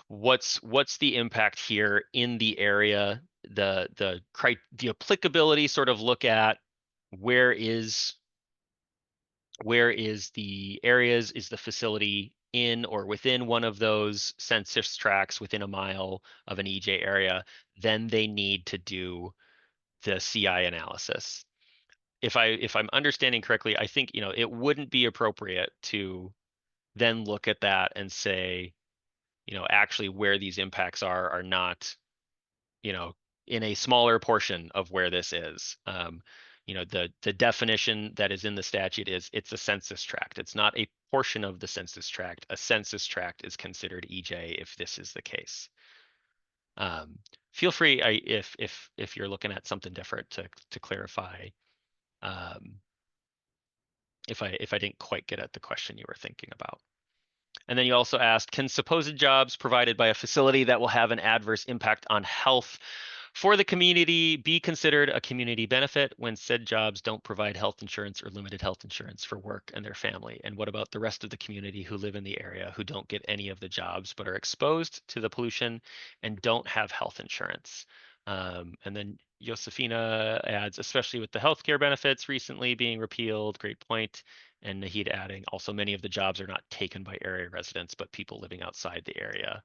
S1: what's the impact here in the area, the applicability, sort of look at where is the areas, is the facility in or within one of those census tracts within a mile of an EJ area, then they need to do the CI analysis. If I'm understanding correctly, I think it wouldn't be appropriate to then look at that and say, actually where these impacts are not, in a smaller portion of where this is. The definition that is in the statute is it's a census tract. It's not a portion of the census tract. A census tract is considered EJ if this is the case. Feel free, if you're looking at something different, to clarify. If I didn't quite get at the question you were thinking about. And then you also asked, can supposed jobs provided by a facility that will have an adverse impact on health for the community be considered a community benefit when said jobs don't provide health insurance or limited health insurance for work and their family? And what about the rest of the community who live in the area who don't get any of the jobs but are exposed to the pollution and don't have health insurance? And then Josefina adds, especially with the healthcare benefits recently being repealed, great point. And Nahid adding, also many of the jobs are not taken by area residents, but people living outside the area,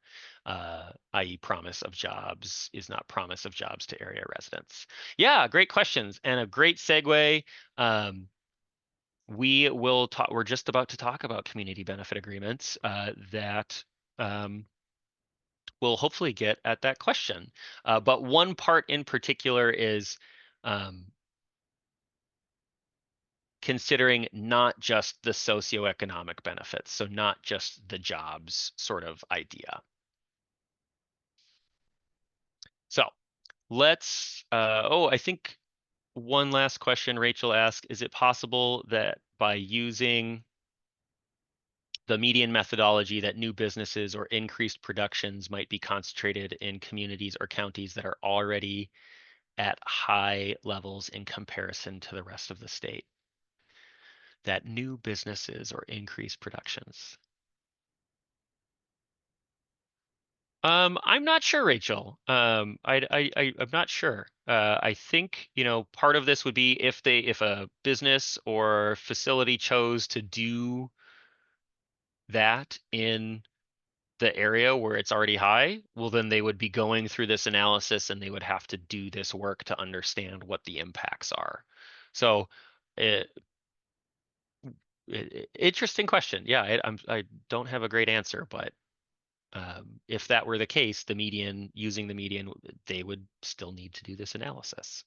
S1: i.e. promise of jobs is not promise of jobs to area residents. Yeah, great questions and a great segue. We will talk, we're just about to talk about community benefit agreements that will hopefully get at that question. But one part in particular is considering not just the socioeconomic benefits, so not just the jobs sort of idea. So let's, I think one last question Rachel asked, is it possible that by using the median methodology that new businesses or increased productions might be concentrated in communities or counties that are already at high levels in comparison to the rest of the state? That new businesses or increased productions. I'm not sure, Rachel. I'm not sure. I think, part of this would be if a business or facility chose to do that in the area where it's already high, well, then they would be going through this analysis and they would have to do this work to understand what the impacts are. So, interesting question. Yeah, I don't have a great answer, but if that were the case, using the median, they would still need to do this analysis.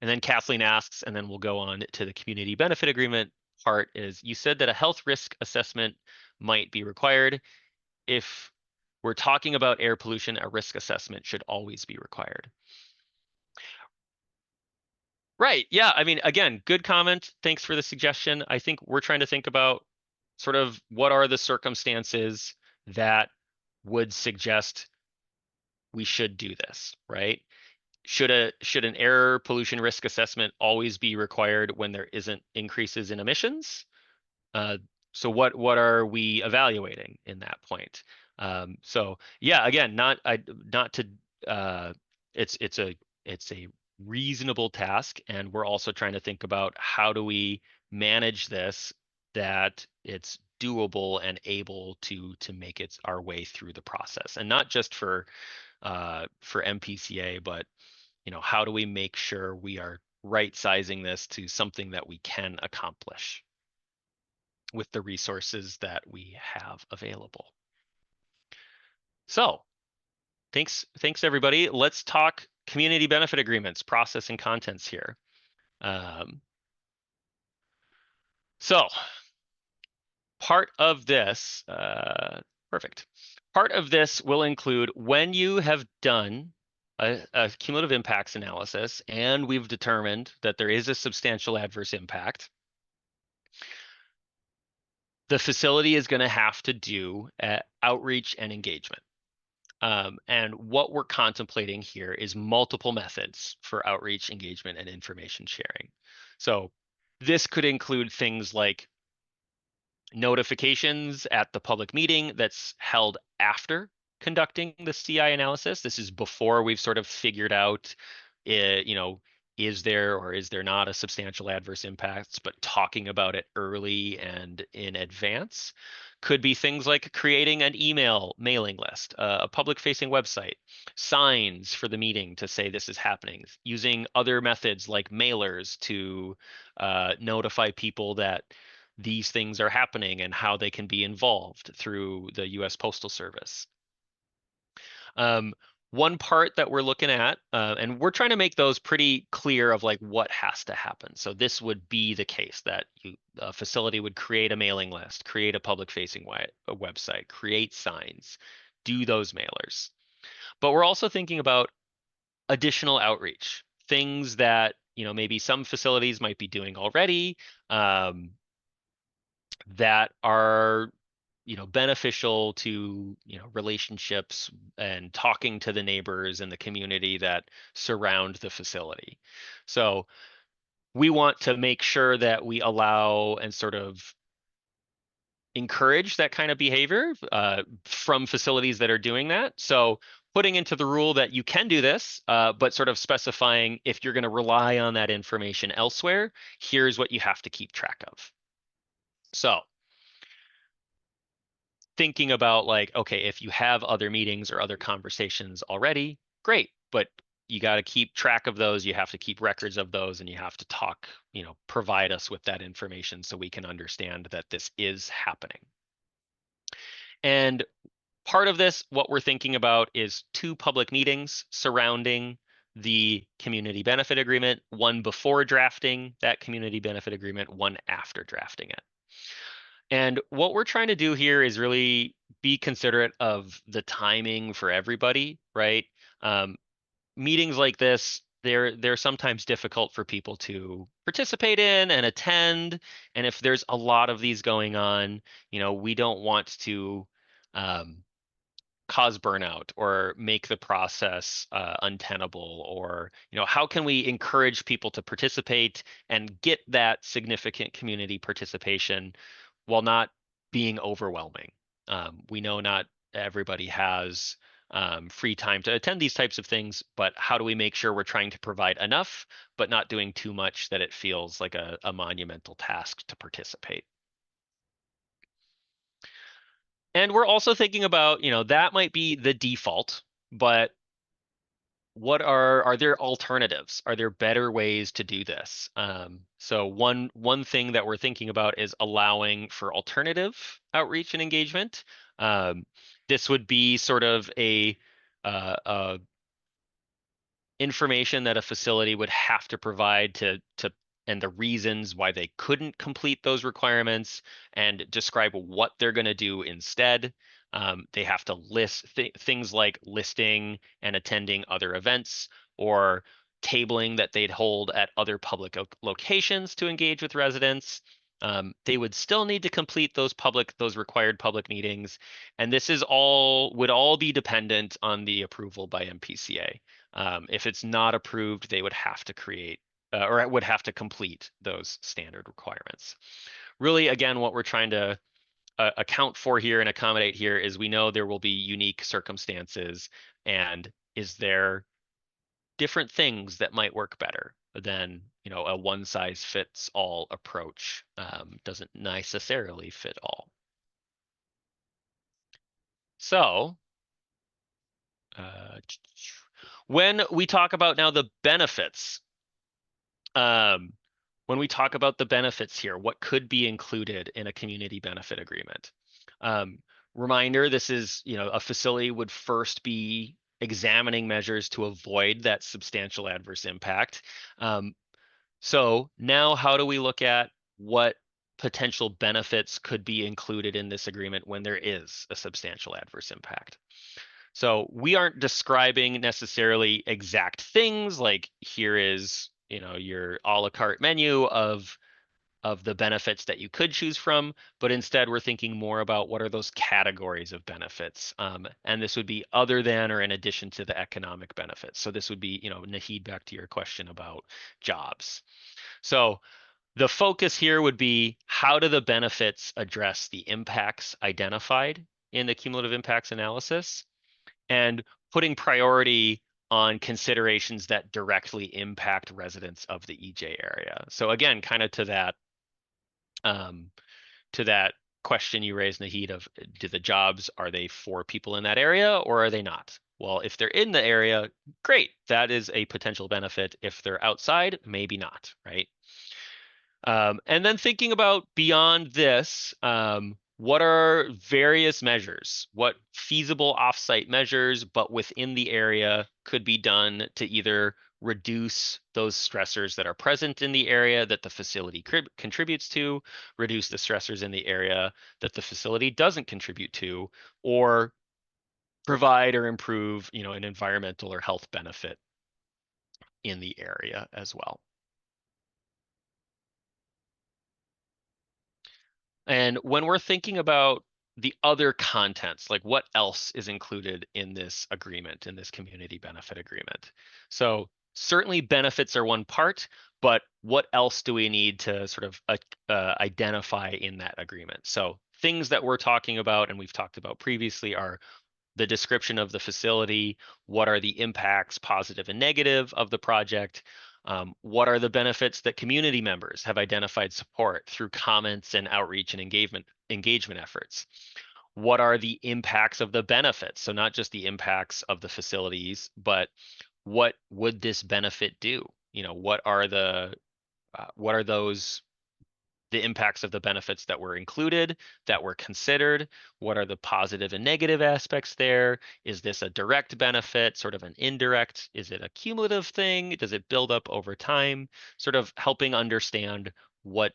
S1: And then Kathleen asks, and then we'll go on to the community benefit agreement part is, you said that a health risk assessment might be required. If we're talking about air pollution, a risk assessment should always be required. Right. Yeah. I mean, again, good comment. Thanks for the suggestion. I think we're trying to think about sort of what are the circumstances that would suggest we should do this, right? Should an air pollution risk assessment always be required when there isn't increases in emissions? So what are we evaluating in that point? So yeah, again, not to it's a reasonable task, and we're also trying to think about how do we manage this that it's doable and able to make it our way through the process, and not just for MPCA, but how do we make sure we are right sizing this to something that we can accomplish with the resources that we have available. So thanks everybody. Let's talk community benefit agreements, process and contents here. So part of this, perfect. Part of this will include when you have done a cumulative impacts analysis and we've determined that there is a substantial adverse impact, the facility is going to have to do outreach and engagement. And what we're contemplating here is multiple methods for outreach, engagement, and information sharing. So this could include things like notifications at the public meeting that's held after conducting the CI analysis. This is before we've sort of figured out, is there or is there not a substantial adverse impacts, but talking about it early and in advance. Could be things like creating an email mailing list, a public facing website, signs for the meeting to say this is happening, using other methods like mailers to notify people that these things are happening and how they can be involved through the US Postal Service. One part that we're looking at, and we're trying to make those pretty clear of like what has to happen. So this would be the case that a facility would create a mailing list, create a public facing website, create signs, do those mailers. But we're also thinking about additional outreach, things that maybe some facilities might be doing already, that are beneficial to relationships and talking to the neighbors and the community that surround the facility. So we want to make sure that we allow and sort of encourage that kind of behavior from facilities that are doing that. So putting into the rule that you can do this, but sort of specifying if you're going to rely on that information elsewhere, here's what you have to keep track of. So thinking about like, okay, if you have other meetings or other conversations already, great, but you got to keep track of those. You have to keep records of those, and you have to talk, provide us with that information so we can understand that this is happening. And part of this, what we're thinking about is 2 public meetings surrounding the community benefit agreement, one before drafting that community benefit agreement, one after drafting it. And what we're trying to do here is really be considerate of the timing for everybody, right? Meetings like this, they're sometimes difficult for people to participate in and attend. And if there's a lot of these going on, we don't want to cause burnout or make the process untenable, or how can we encourage people to participate and get that significant community participation while not being overwhelming. We know not everybody has free time to attend these types of things, but how do we make sure we're trying to provide enough but not doing too much that it feels like a monumental task to participate? And we're also thinking about, that might be the default, but what are there alternatives? Are there better ways to do this? So one thing that we're thinking about is allowing for alternative outreach and engagement. This would be sort of a information that a facility would have to provide to and the reasons why they couldn't complete those requirements, and describe what they're going to do instead. They have to list things like listing and attending other events, or tabling that they'd hold at other public locations to engage with residents. They would still need to complete those required public meetings, and this would all be dependent on the approval by MPCA. If it's not approved, they would have to create or it would have to complete those standard requirements. Really, again, what we're trying to account for here and accommodate here is we know there will be unique circumstances, and is there different things that might work better than a one size fits all approach doesn't necessarily fit all. So when we talk about now the benefits, when we talk about the benefits here, what could be included in a community benefit agreement? Reminder, this is, a facility would first be examining measures to avoid that substantial adverse impact. So now how do we look at what potential benefits could be included in this agreement when there is a substantial adverse impact? So we aren't describing necessarily exact things like here is, your a la carte menu of the benefits that you could choose from, but instead we're thinking more about what are those categories of benefits. And this would be other than or in addition to the economic benefits. So this would be, Nahid, back to your question about jobs. So the focus here would be how do the benefits address the impacts identified in the cumulative impacts analysis, and putting priority on considerations that directly impact residents of the EJ area. So again, kind of to that question you raised, Nahid, of do the jobs, are they for people in that area or are they not? Well, if they're in the area, great. That is a potential benefit. If they're outside, maybe not, right? And then thinking about beyond this, what are various measures? What feasible offsite measures, but within the area, could be done to either reduce those stressors that are present in the area that the facility contributes to, reduce the stressors in the area that the facility doesn't contribute to, or provide or improve, an environmental or health benefit in the area as well. And when we're thinking about the other contents, like what else is included in this agreement, in this community benefit agreement? So certainly benefits are one part, but what else do we need to sort of identify in that agreement? So things that we're talking about and we've talked about previously are the description of the facility, what are the impacts, positive and negative, of the project, what are the benefits that community members have identified support through comments and outreach and engagement efforts. What are the impacts of the benefits? So not just the impacts of the facilities, but what would this benefit do? What are those the impacts of the benefits that were included, that were considered? What are the positive and negative aspects there? Is this a direct benefit, sort of an indirect? Is it a cumulative thing? Does it build up over time? Sort of helping understand what.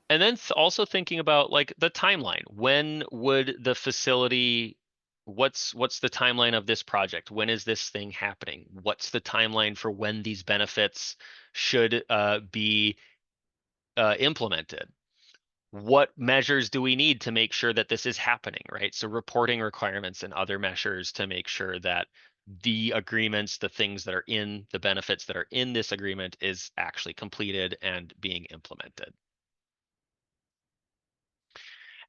S1: And then also thinking about like the timeline. When would the facility, what's the timeline of this project? When is this thing happening? What's the timeline for when these benefits should be implemented? What measures do we need to make sure that this is happening, right? So reporting requirements and other measures to make sure that the agreements, the things that are in the benefits that are in this agreement is actually completed and being implemented.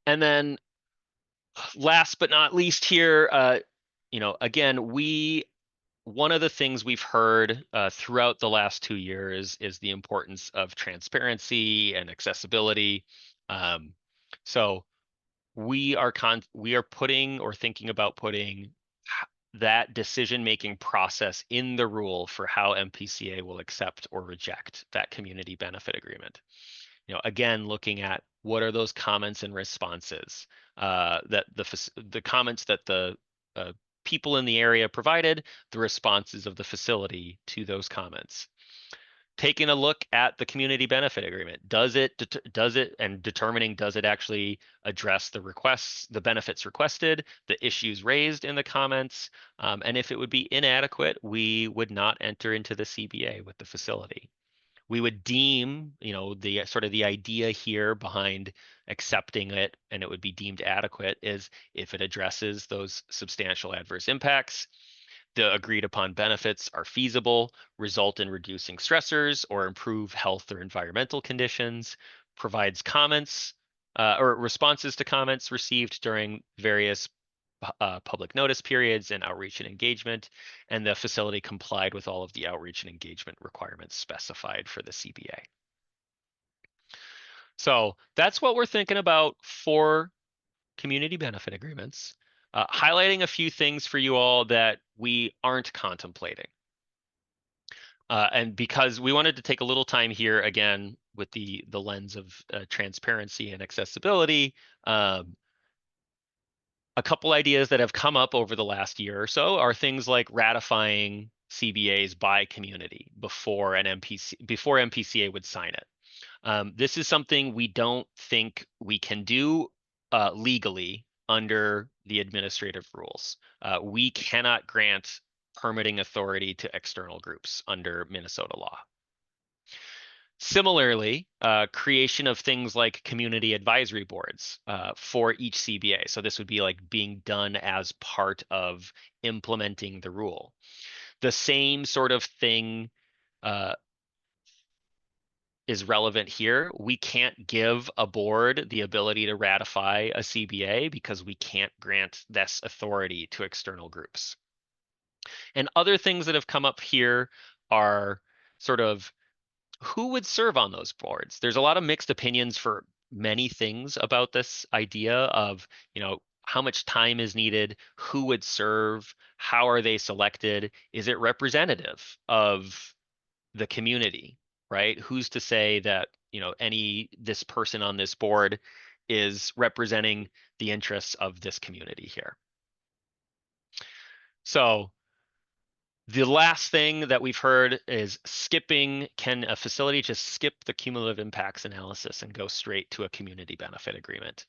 S1: And then last but not least here, again, one of the things we've heard throughout the last 2 years is the importance of transparency and accessibility. So we are putting or thinking about putting that decision-making process in the rule for how MPCA will accept or reject that community benefit agreement. Again, looking at what are those comments and responses that the comments that the people in the area provided, the responses of the facility to those comments. Taking a look at the community benefit agreement. Does it and determining, does it actually address the requests, the benefits requested, the issues raised in the comments? And if it would be inadequate, we would not enter into the CBA with the facility. We would deem, the sort of the idea here behind accepting it and it would be deemed adequate is if it addresses those substantial adverse impacts, the agreed upon benefits are feasible, result in reducing stressors or improve health or environmental conditions, provides comments or responses to comments received during various public notice periods and outreach and engagement, and the facility complied with all of the outreach and engagement requirements specified for the CBA. So that's what we're thinking about for community benefit agreements, highlighting a few things for you all that we aren't contemplating. And because we wanted to take a little time here, again, with the lens of transparency and accessibility, a couple ideas that have come up over the last year or so are things like ratifying CBAs by community before MPCA would sign it. This is something we don't think we can do legally under the administrative rules. We cannot grant permitting authority to external groups under Minnesota law. Similarly, creation of things like community advisory boards for each CBA. So this would be like being done as part of implementing the rule. The same sort of thing is relevant here. We can't give a board the ability to ratify a CBA because we can't grant this authority to external groups. And other things that have come up here are sort of who would serve on those boards. There's a lot of mixed opinions for many things about this idea of, how much time is needed, who would serve, how are they selected, is it representative of the community, right? Who's to say that, this person on this board is representing the interests of this community here. So the last thing that we've heard is skipping. Can a facility just skip the cumulative impacts analysis and go straight to a community benefit agreement?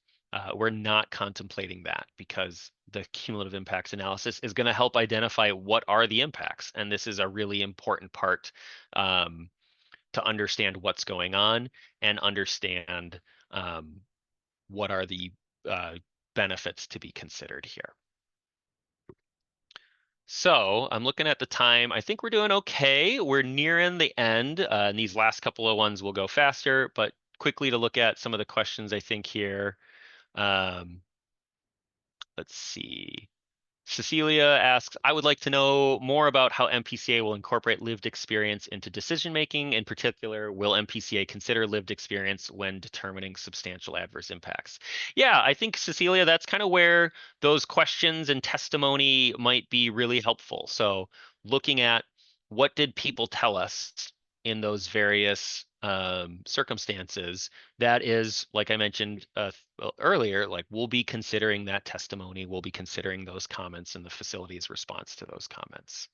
S1: We're not contemplating that because the cumulative impacts analysis is going to help identify what are the impacts. And this is a really important part to understand what's going on and understand what are the benefits to be considered here. So I'm looking at the time. I think we're doing okay. We're nearing the end. And these last couple of ones will go faster, but quickly to look at some of the questions I think here. Let's see. Cecilia asks, I would like to know more about how MPCA will incorporate lived experience into decision making. In particular, will MPCA consider lived experience when determining substantial adverse impacts? Yeah, I think, Cecilia, that's kind of where those questions and testimony might be really helpful. So looking at what did people tell us in those various circumstances, that is, like I mentioned earlier, like we'll be considering that testimony, we'll be considering those comments and the facility's response to those comments.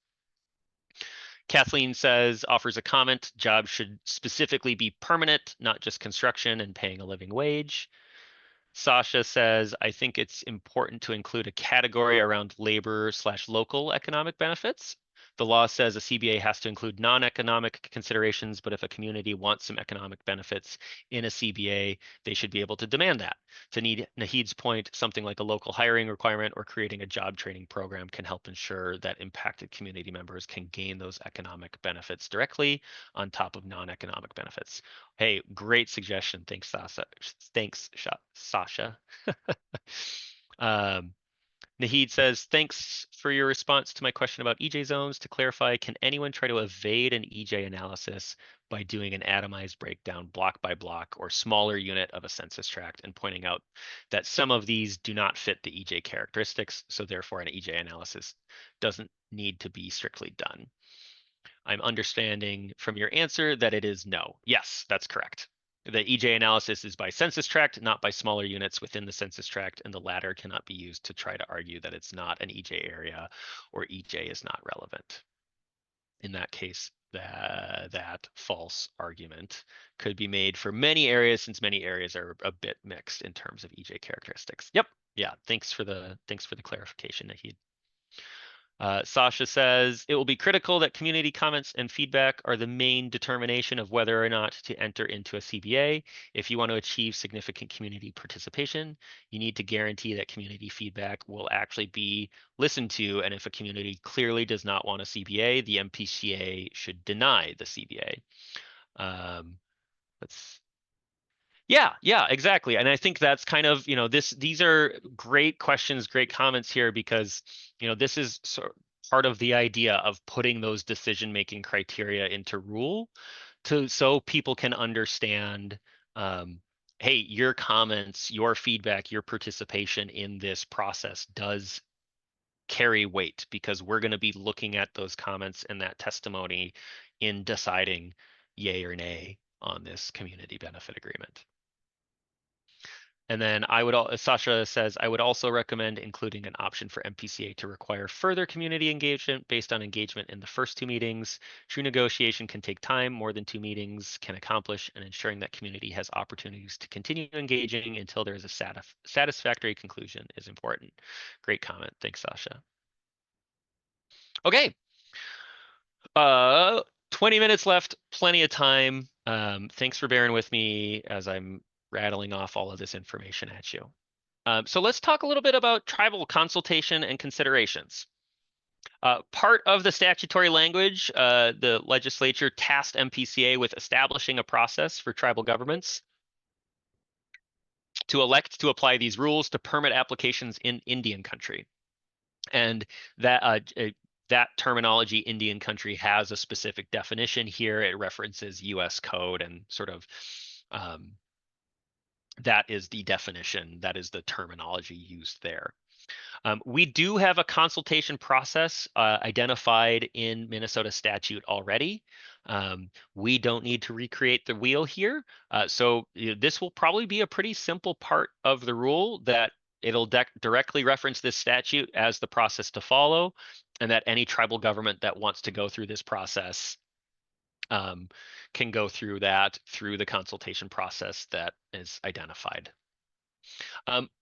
S1: Kathleen says, offers a comment, jobs should specifically be permanent, not just construction and paying a living wage. Sasha says, I think it's important to include a category around labor/local economic benefits. The law says a CBA has to include non-economic considerations, but if a community wants some economic benefits in a CBA, they should be able to demand that. To Nahid's point, something like a local hiring requirement or creating a job training program can help ensure that impacted community members can gain those economic benefits directly on top of non-economic benefits. Hey, great suggestion. Thanks, Sasha. Thanks, Sasha. um, Nahid says, thanks for your response to my question about EJ zones. To clarify, can anyone try to evade an EJ analysis by doing an atomized breakdown block by block or smaller unit of a census tract and pointing out that some of these do not fit the EJ characteristics, so therefore an EJ analysis doesn't need to be strictly done? I'm understanding from your answer that it is no. Yes, that's correct. The EJ analysis is by census tract, not by smaller units within the census tract, and the latter cannot be used to try to argue that it's not an EJ area or EJ is not relevant. In that case, that false argument could be made for many areas, since many areas are a bit mixed in terms of EJ characteristics. Yep. Yeah. Thanks for the clarification, Nahid. Sasha says, it will be critical that community comments and feedback are the main determination of whether or not to enter into a CBA. If you want to achieve significant community participation, you need to guarantee that community feedback will actually be listened to. And if a community clearly does not want a CBA, the MPCA should deny the CBA. Let's yeah, exactly. And I think that's kind of, these are great questions, great comments here, because, this is part of the idea of putting those decision-making criteria into rule so people can understand, hey, your comments, your feedback, your participation in this process does carry weight, because we're going to be looking at those comments and that testimony in deciding yay or nay on this community benefit agreement. And then Sasha says, I would also recommend including an option for MPCA to require further community engagement based on engagement in the first 2 meetings. True negotiation can take time, more than 2 meetings can accomplish, and ensuring that community has opportunities to continue engaging until there is a satisfactory conclusion is important. Great comment. Thanks, Sasha. Okay. 20 minutes left, plenty of time. Thanks for bearing with me as I'm rattling off all of this information at you. So let's talk a little bit about tribal consultation and considerations. Part of the statutory language, the legislature tasked MPCA with establishing a process for tribal governments to elect to apply these rules to permit applications in Indian country. And that terminology, Indian country, has a specific definition here. It references US code and sort of that is the definition, that is the terminology used there. We do have a consultation process identified in Minnesota statute already. We don't need to recreate the wheel here. So this will probably be a pretty simple part of the rule, that it'll directly reference this statute as the process to follow, and that any tribal government that wants to go through this process can go through the consultation process that is identified.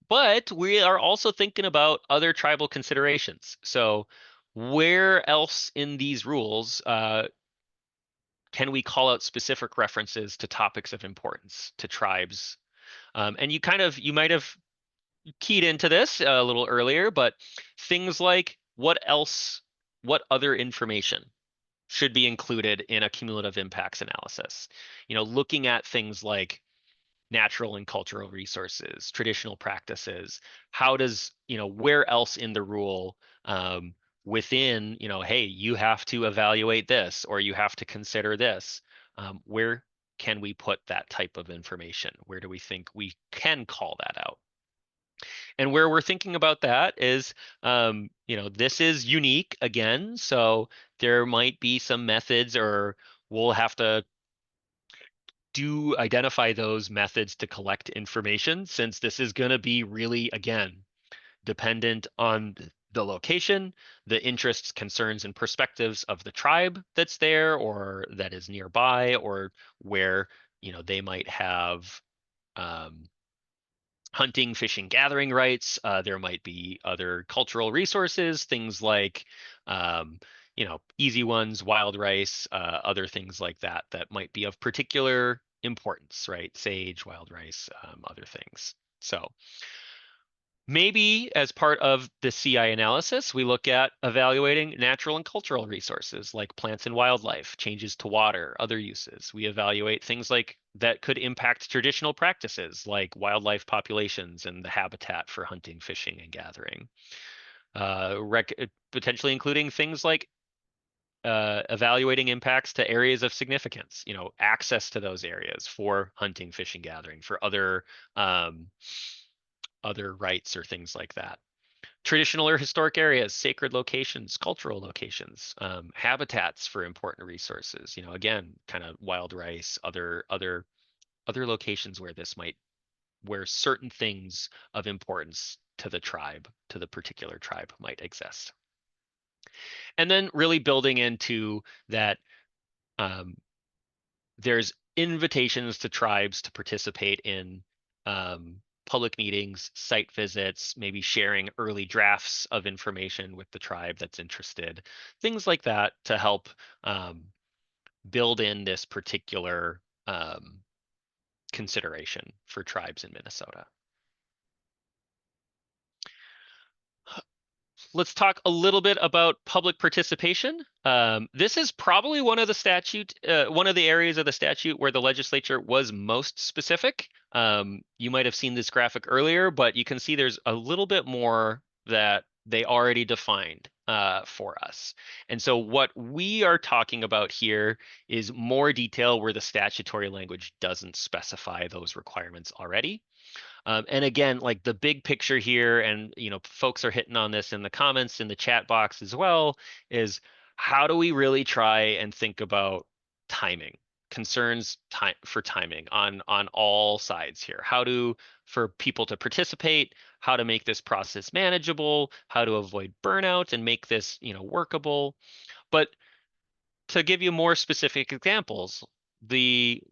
S1: But we are also thinking about other tribal considerations. So where else in these rules can we call out specific references to topics of importance to tribes? And you might have keyed into this a little earlier, but things like what other information should be included in a cumulative impacts analysis? Looking at things like natural and cultural resources, traditional practices. How does, where else in the rule within, hey, you have to evaluate this or you have to consider this. Where can we put that type of information? Where do we think we can call that out? And where we're thinking about that is, this is unique again, so there might be some methods, or we'll have to do identify those methods to collect information, since this is going to be really, again, dependent on the location, the interests, concerns, and perspectives of the tribe that's there or that is nearby, or where, they might have um, hunting, fishing, gathering rights. There might be other cultural resources, things like, um, easy ones, wild rice, other things like that that might be of particular importance, right? Sage, wild rice, other things. So maybe as part of the CI analysis, we look at evaluating natural and cultural resources like plants and wildlife, changes to water, other uses. We evaluate things like that could impact traditional practices like wildlife populations and the habitat for hunting, fishing, and gathering. Potentially including things like evaluating impacts to areas of significance, access to those areas for hunting, fishing, gathering, for um, other rights or things like that. Traditional or historic areas, sacred locations, cultural locations, habitats for important resources. Again, kind of wild rice, other locations where where certain things of importance to the tribe, to the particular tribe, might exist. And then really building into that, um, there's invitations to tribes to participate in public meetings, site visits, maybe sharing early drafts of information with the tribe that's interested, things like that to help build in this particular consideration for tribes in Minnesota. Let's talk a little bit about public participation. This is probably one of one of the areas of the statute where the legislature was most specific. You might have seen this graphic earlier, but you can see there's a little bit more that they already defined for us. And so what we are talking about here is more detail where the statutory language doesn't specify those requirements already. And again, like the big picture here, and folks are hitting on this in the comments in the chat box as well, is how do we really try and think about timing, concerns for timing on all sides here? How to for people to participate, how to make this process manageable, how to avoid burnout and make this workable. But to give you more specific examples, we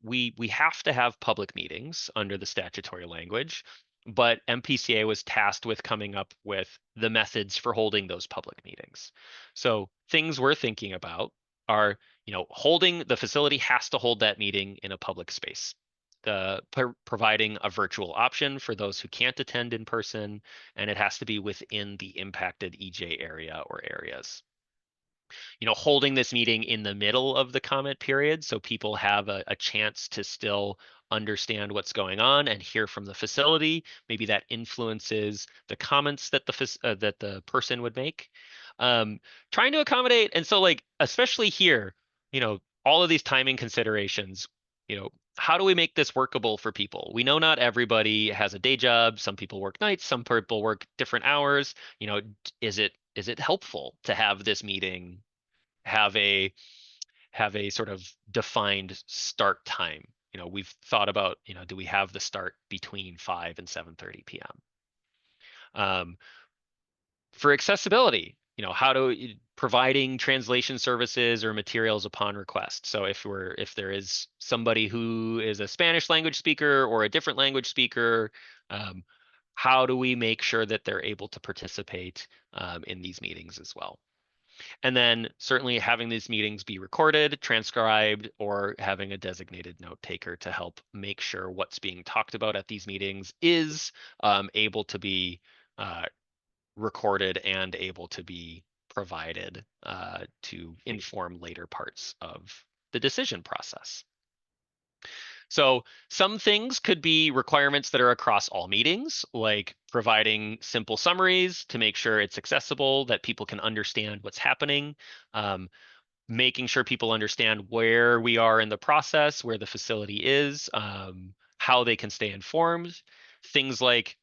S1: have to have public meetings under the statutory language, but MPCA was tasked with coming up with the methods for holding those public meetings. So things we're thinking about are, holding the facility has to hold that meeting in a public space. Providing a virtual option for those who can't attend in person, and it has to be within the impacted EJ area or areas. Holding this meeting in the middle of the comment period so people have a chance to still understand what's going on and hear from the facility. Maybe that influences the comments that the person would make. Trying to accommodate, and so like especially here, all of these timing considerations. How do we make this workable for people? We know not everybody has a day job. Some people work nights. Some people work different hours. Is it helpful to have this meeting have a sort of defined start time? We've thought about, do we have the start between 5 and 7:30 p.m.? For accessibility, how do providing translation services or materials upon request. So if there is somebody who is a Spanish language speaker or a different language speaker, how do we make sure that they're able to participate in these meetings as well? And then certainly having these meetings be recorded, transcribed, or having a designated note taker to help make sure what's being talked about at these meetings is able to be recorded and able to be provided to inform later parts of the decision process. So some things could be requirements that are across all meetings, like providing simple summaries to make sure it's accessible, that people can understand what's happening, um, making sure people understand where we are in the process, where the facility is, how they can stay informed, things like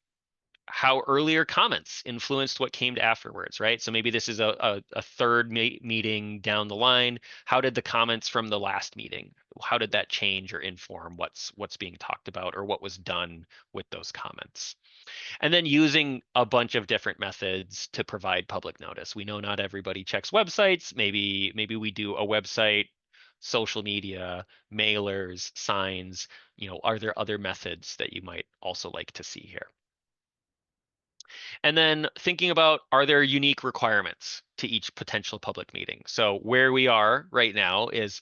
S1: how earlier comments influenced what came afterwards, right? So maybe this is a third meeting down the line. How did the comments from the last meeting, how did that change or inform what's being talked about or what was done with those comments? And then using a bunch of different methods to provide public notice. We know not everybody checks websites. Maybe we do a website, social media, mailers, signs. Are there other methods that you might also like to see here? And then thinking about, are there unique requirements to each potential public meeting? So where we are right now is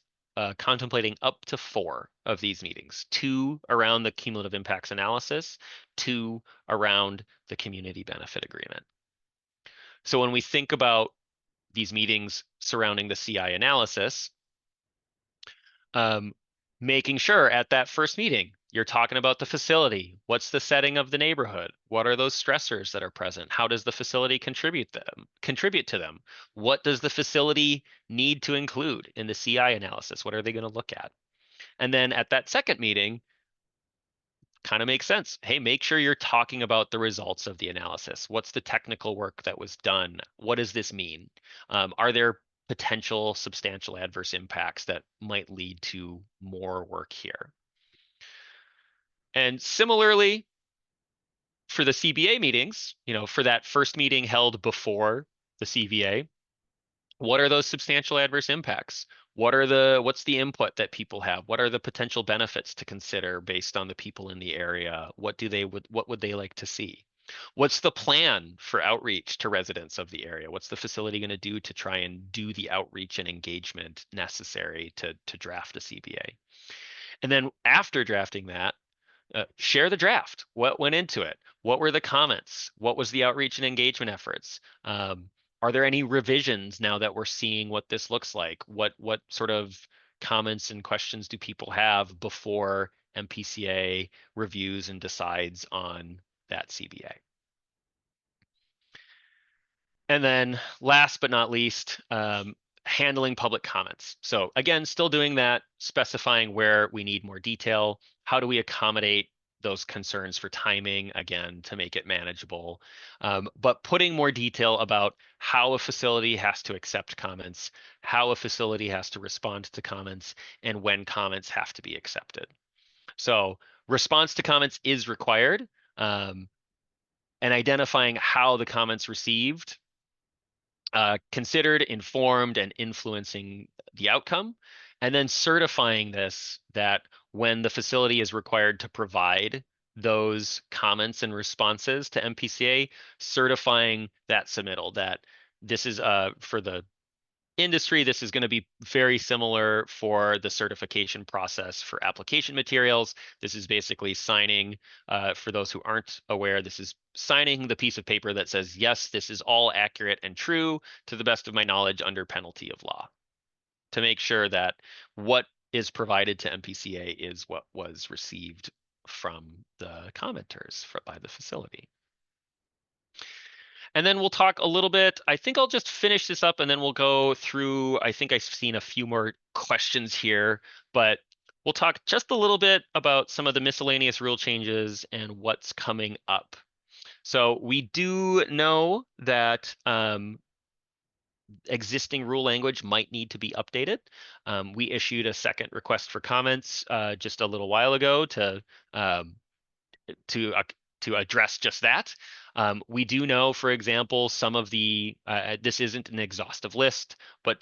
S1: contemplating up to 4 of these meetings, 2 around the cumulative impacts analysis, 2 around the community benefit agreement. So when we think about these meetings surrounding the CI analysis, um, making sure at that first meeting you're talking about the facility. What's the setting of the neighborhood? What are those stressors that are present? How does the facility contribute to them? What does the facility need to include in the CI analysis? What are they going to look at? And then at that second meeting, kind of makes sense. Hey, make sure you're talking about the results of the analysis. What's the technical work that was done? What does this mean? Are there potential substantial adverse impacts that might lead to more work here? And similarly, for the CBA meetings, for that first meeting held before the CVA, what are those substantial adverse impacts? What's the input that people have? What are the potential benefits to consider based on the people in the area? What would they like to see? What's the plan for outreach to residents of the area? What's the facility going to do to try and do the outreach and engagement necessary to draft a CBA? And then after drafting that, share the draft. What went into it? What were the comments? What was the outreach and engagement efforts? Are there any revisions now that we're seeing what this looks like? What sort of comments and questions do people have before MPCA reviews and decides on that CBA? And then last but not least, handling public comments. So again, still doing that, specifying where we need more detail. How do we accommodate those concerns for timing, again, to make it manageable, but putting more detail about how a facility has to accept comments, how a facility has to respond to comments, and when comments have to be accepted. So response to comments is required, and identifying how the comments received, considered, informed, and influencing the outcome, and then certifying this, that when the facility is required to provide those comments and responses to MPCA, certifying that submittal, that this is for the industry, this is going to be very similar for the certification process for application materials. This is basically signing, for those who aren't aware, this is signing the piece of paper that says, yes, this is all accurate and true to the best of my knowledge under penalty of law, to make sure that what is provided to MPCA is what was received from the commenters by the facility. And then we'll talk a little bit. I think I'll just finish this up and then we'll go through. I think I've seen a few more questions here, but we'll talk just a little bit about some of the miscellaneous rule changes and what's coming up. So we do know that existing rule language might need to be updated. We issued a second request for comments just a little while ago um, to address just that. We do know, for example, some of this isn't an exhaustive list, but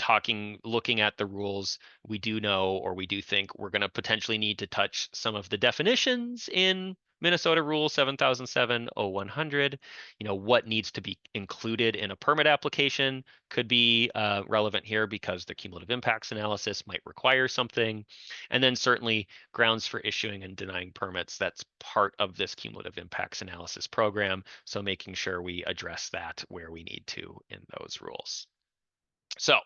S1: looking at the rules, we do know, or we do think we're going to potentially need to touch some of the definitions in Minnesota Rule 7007-0100. What needs to be included in a permit application could be relevant here because the cumulative impacts analysis might require something. And then certainly grounds for issuing and denying permits. That's part of this cumulative impacts analysis program. So making sure we address that where we need to in those rules. So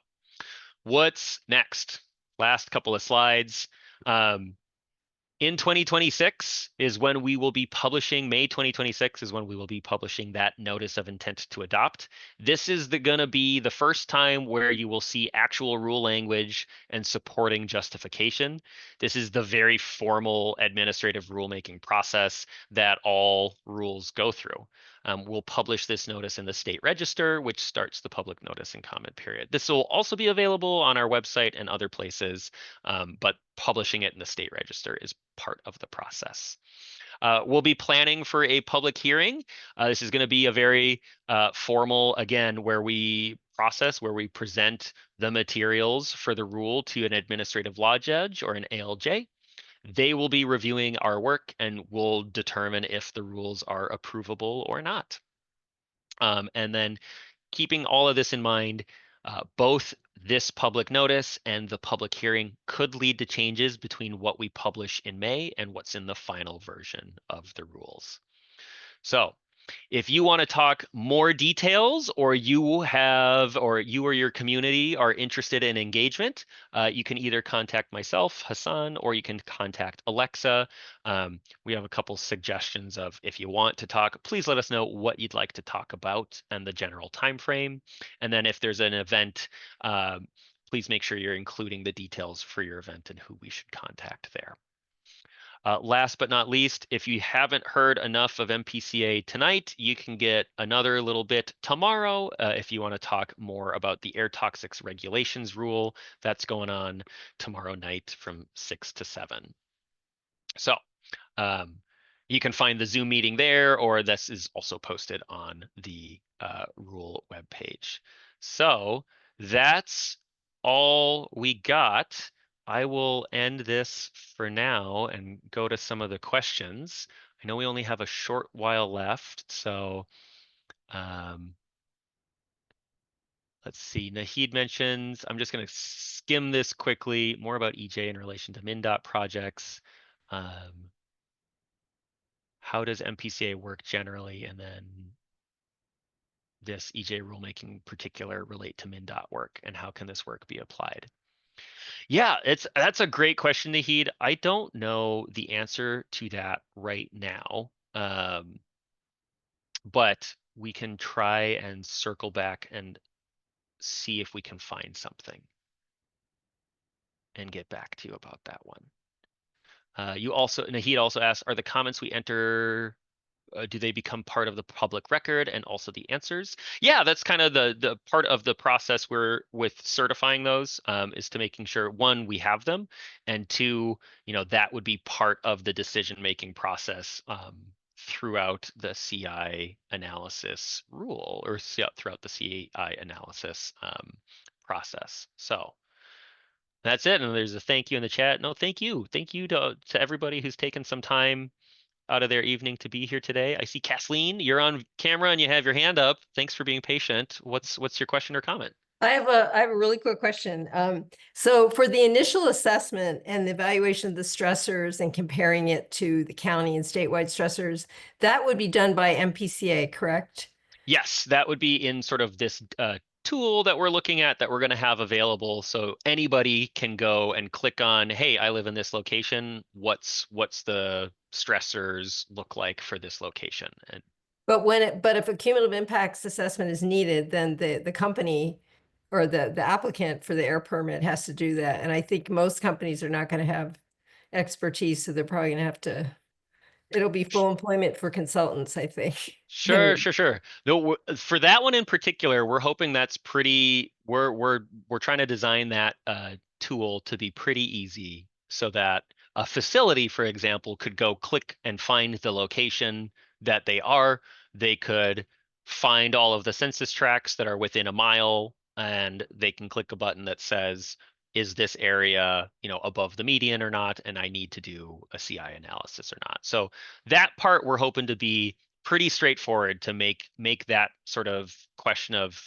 S1: what's next? Last couple of slides. in 2026 is when we will be publishing, May 2026 is when we will be publishing that notice of intent to adopt. This is going to be the first time where you will see actual rule language and supporting justification. This is the very formal administrative rulemaking process that all rules go through. We'll publish this notice in the state register, which starts the public notice and comment period. This will also be available on our website and other places, but publishing it in the state register is part of the process. We'll be planning for a public hearing. This is going to be a very formal, again, where we present the materials for the rule to an administrative law judge or an ALJ. They will be reviewing our work and will determine if the rules are approvable or not. And then keeping all of this in mind, both this public notice and the public hearing could lead to changes between what we publish in May and what's in the final version of the rules. So if you want to talk more details, or you or your community are interested in engagement, you can either contact myself, Hassan, or you can contact Alexa. We have a couple suggestions of, if you want to talk, please let us know what you'd like to talk about and the general time frame. And then if there's an event, please make sure you're including the details for your event and who we should contact there. Last but not least, if you haven't heard enough of MPCA tonight, you can get another little bit tomorrow if you want to talk more about the air toxics regulations rule. That's going on tomorrow night from 6 to 7. So you can find the Zoom meeting there, or this is also posted on the rule webpage. So that's all we got. I will end this for now and go to some of the questions. I know we only have a short while left, so let's see. Nahid mentions, I'm just going to skim this quickly, more about EJ in relation to MnDOT projects. How does MPCA work generally? And then this EJ rulemaking in particular relate to MnDOT work, and how can this work be applied? Yeah, that's a great question, Nahid. I don't know the answer to that right now, but we can try and circle back and see if we can find something and get back to you about that one. Nahid also asked, are the comments we enter, do they become part of the public record, and also the answers? Yeah, that's kind of the part of the process with certifying those, is to making sure, one, we have them, and two, that would be part of the decision-making process throughout the CI analysis rule, or throughout the CI analysis process. So that's it. And there's a thank you in the chat. No, thank you. Thank you to everybody who's taken some time out of their evening to be here today. I see Kathleen, you're on camera and you have your hand up. Thanks for being patient. What's your question or comment?
S2: I have a really quick question. So for the initial assessment and the evaluation of the stressors and comparing it to the county and statewide stressors, that would be done by MPCA, correct?
S1: Yes, that would be in sort of this tool that we're looking at that we're going to have available, so anybody can go and click on, hey, I live in this location. What's the stressors look like for this location? And
S2: but if a cumulative impacts assessment is needed, then the company or the applicant for the air permit has to do that. And I think most companies are not going to have expertise, so they're probably going to have to. It'll be full employment for consultants, I think.
S1: Sure. No, for that one in particular, we're hoping that's pretty. We're trying to design that tool to be pretty easy, so that a facility, for example, could go click and find the location that they are. They could find all of the census tracts that are within a mile, and they can click a button that says, is this area, above the median or not? And I need to do a CI analysis or not. So that part we're hoping to be pretty straightforward, to make that sort of question of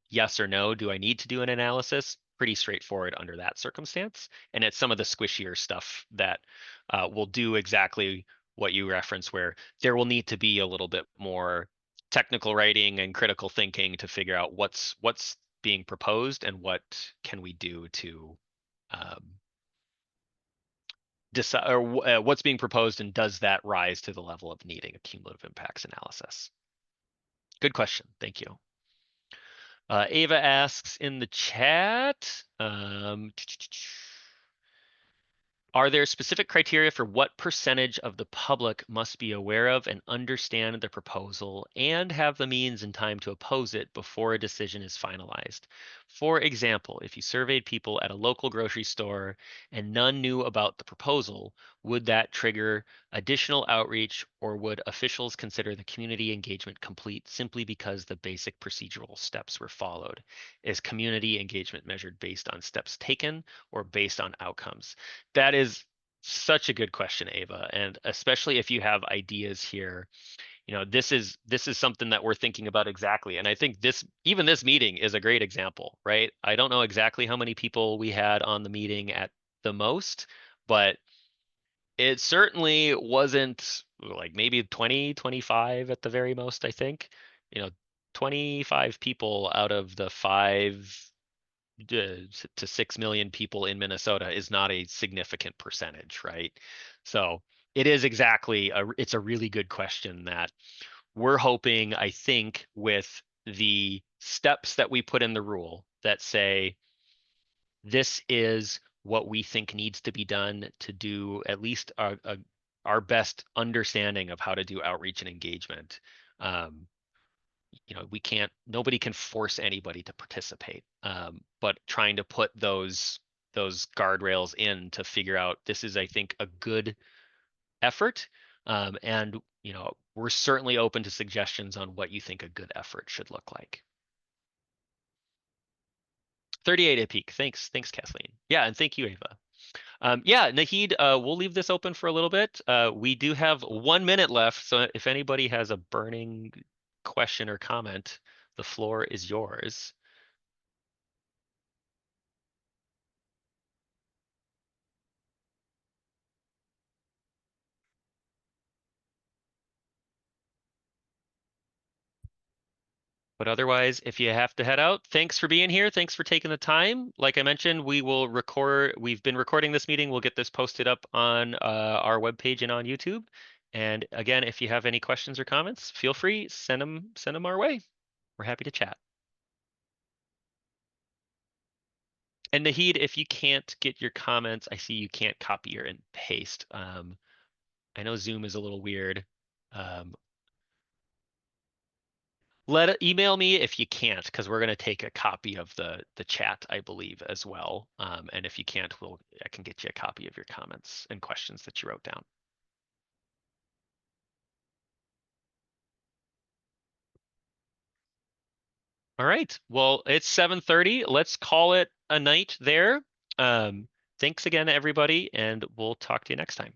S1: yes or no, do I need to do an analysis, pretty straightforward under that circumstance. And it's some of the squishier stuff that will do exactly what you reference, where there will need to be a little bit more technical writing and critical thinking to figure out what's being proposed and what can we do to decide, or what's being proposed, and does that rise to the level of needing a cumulative impacts analysis? Good question. Thank you. Ava asks in the chat, are there specific criteria for what percentage of the public must be aware of and understand the proposal and have the means and time to oppose it before a decision is finalized? For example, if you surveyed people at a local grocery store and none knew about the proposal, would that trigger additional outreach, or would officials consider the community engagement complete simply because the basic procedural steps were followed? Is community engagement measured based on steps taken or based on outcomes? That is such a good question, Ava, and especially if you have ideas here, this is something that we're thinking about exactly. And I think this meeting is a great example, right? I don't know exactly how many people we had on the meeting at the most, but it certainly wasn't like maybe 20, 25 at the very most, I think. 25 people out of the 5 to 6 million people in Minnesota is not a significant percentage, right? So it is it's a really good question that we're hoping, I think, with the steps that we put in the rule that say, this is what we think needs to be done to do at least our best understanding of how to do outreach and engagement. Nobody can force anybody to participate, but trying to put those guardrails in to figure out, this is, I think, a good effort. And we're certainly open to suggestions on what you think a good effort should look like. 38 at peak. Thanks, Kathleen. Yeah, and thank you, Ava. Yeah, Nahid, we'll leave this open for a little bit. We do have 1 minute left, so if anybody has a burning question or comment, the floor is yours. But otherwise, if you have to head out, thanks for being here. Thanks for taking the time. Like I mentioned, we've been recording this meeting. We'll get this posted up on our webpage and on YouTube. And again, if you have any questions or comments, feel free, send them our way. We're happy to chat. And Nahid, if you can't get your comments, I see you can't copy or and paste. I know Zoom is a little weird. Um, email me if you can't, because we're going to take a copy of the chat, I believe, as well. And if you can't, I can get you a copy of your comments and questions that you wrote down. All right. Well, it's 7:30. Let's call it a night there. Thanks again, everybody, and we'll talk to you next time.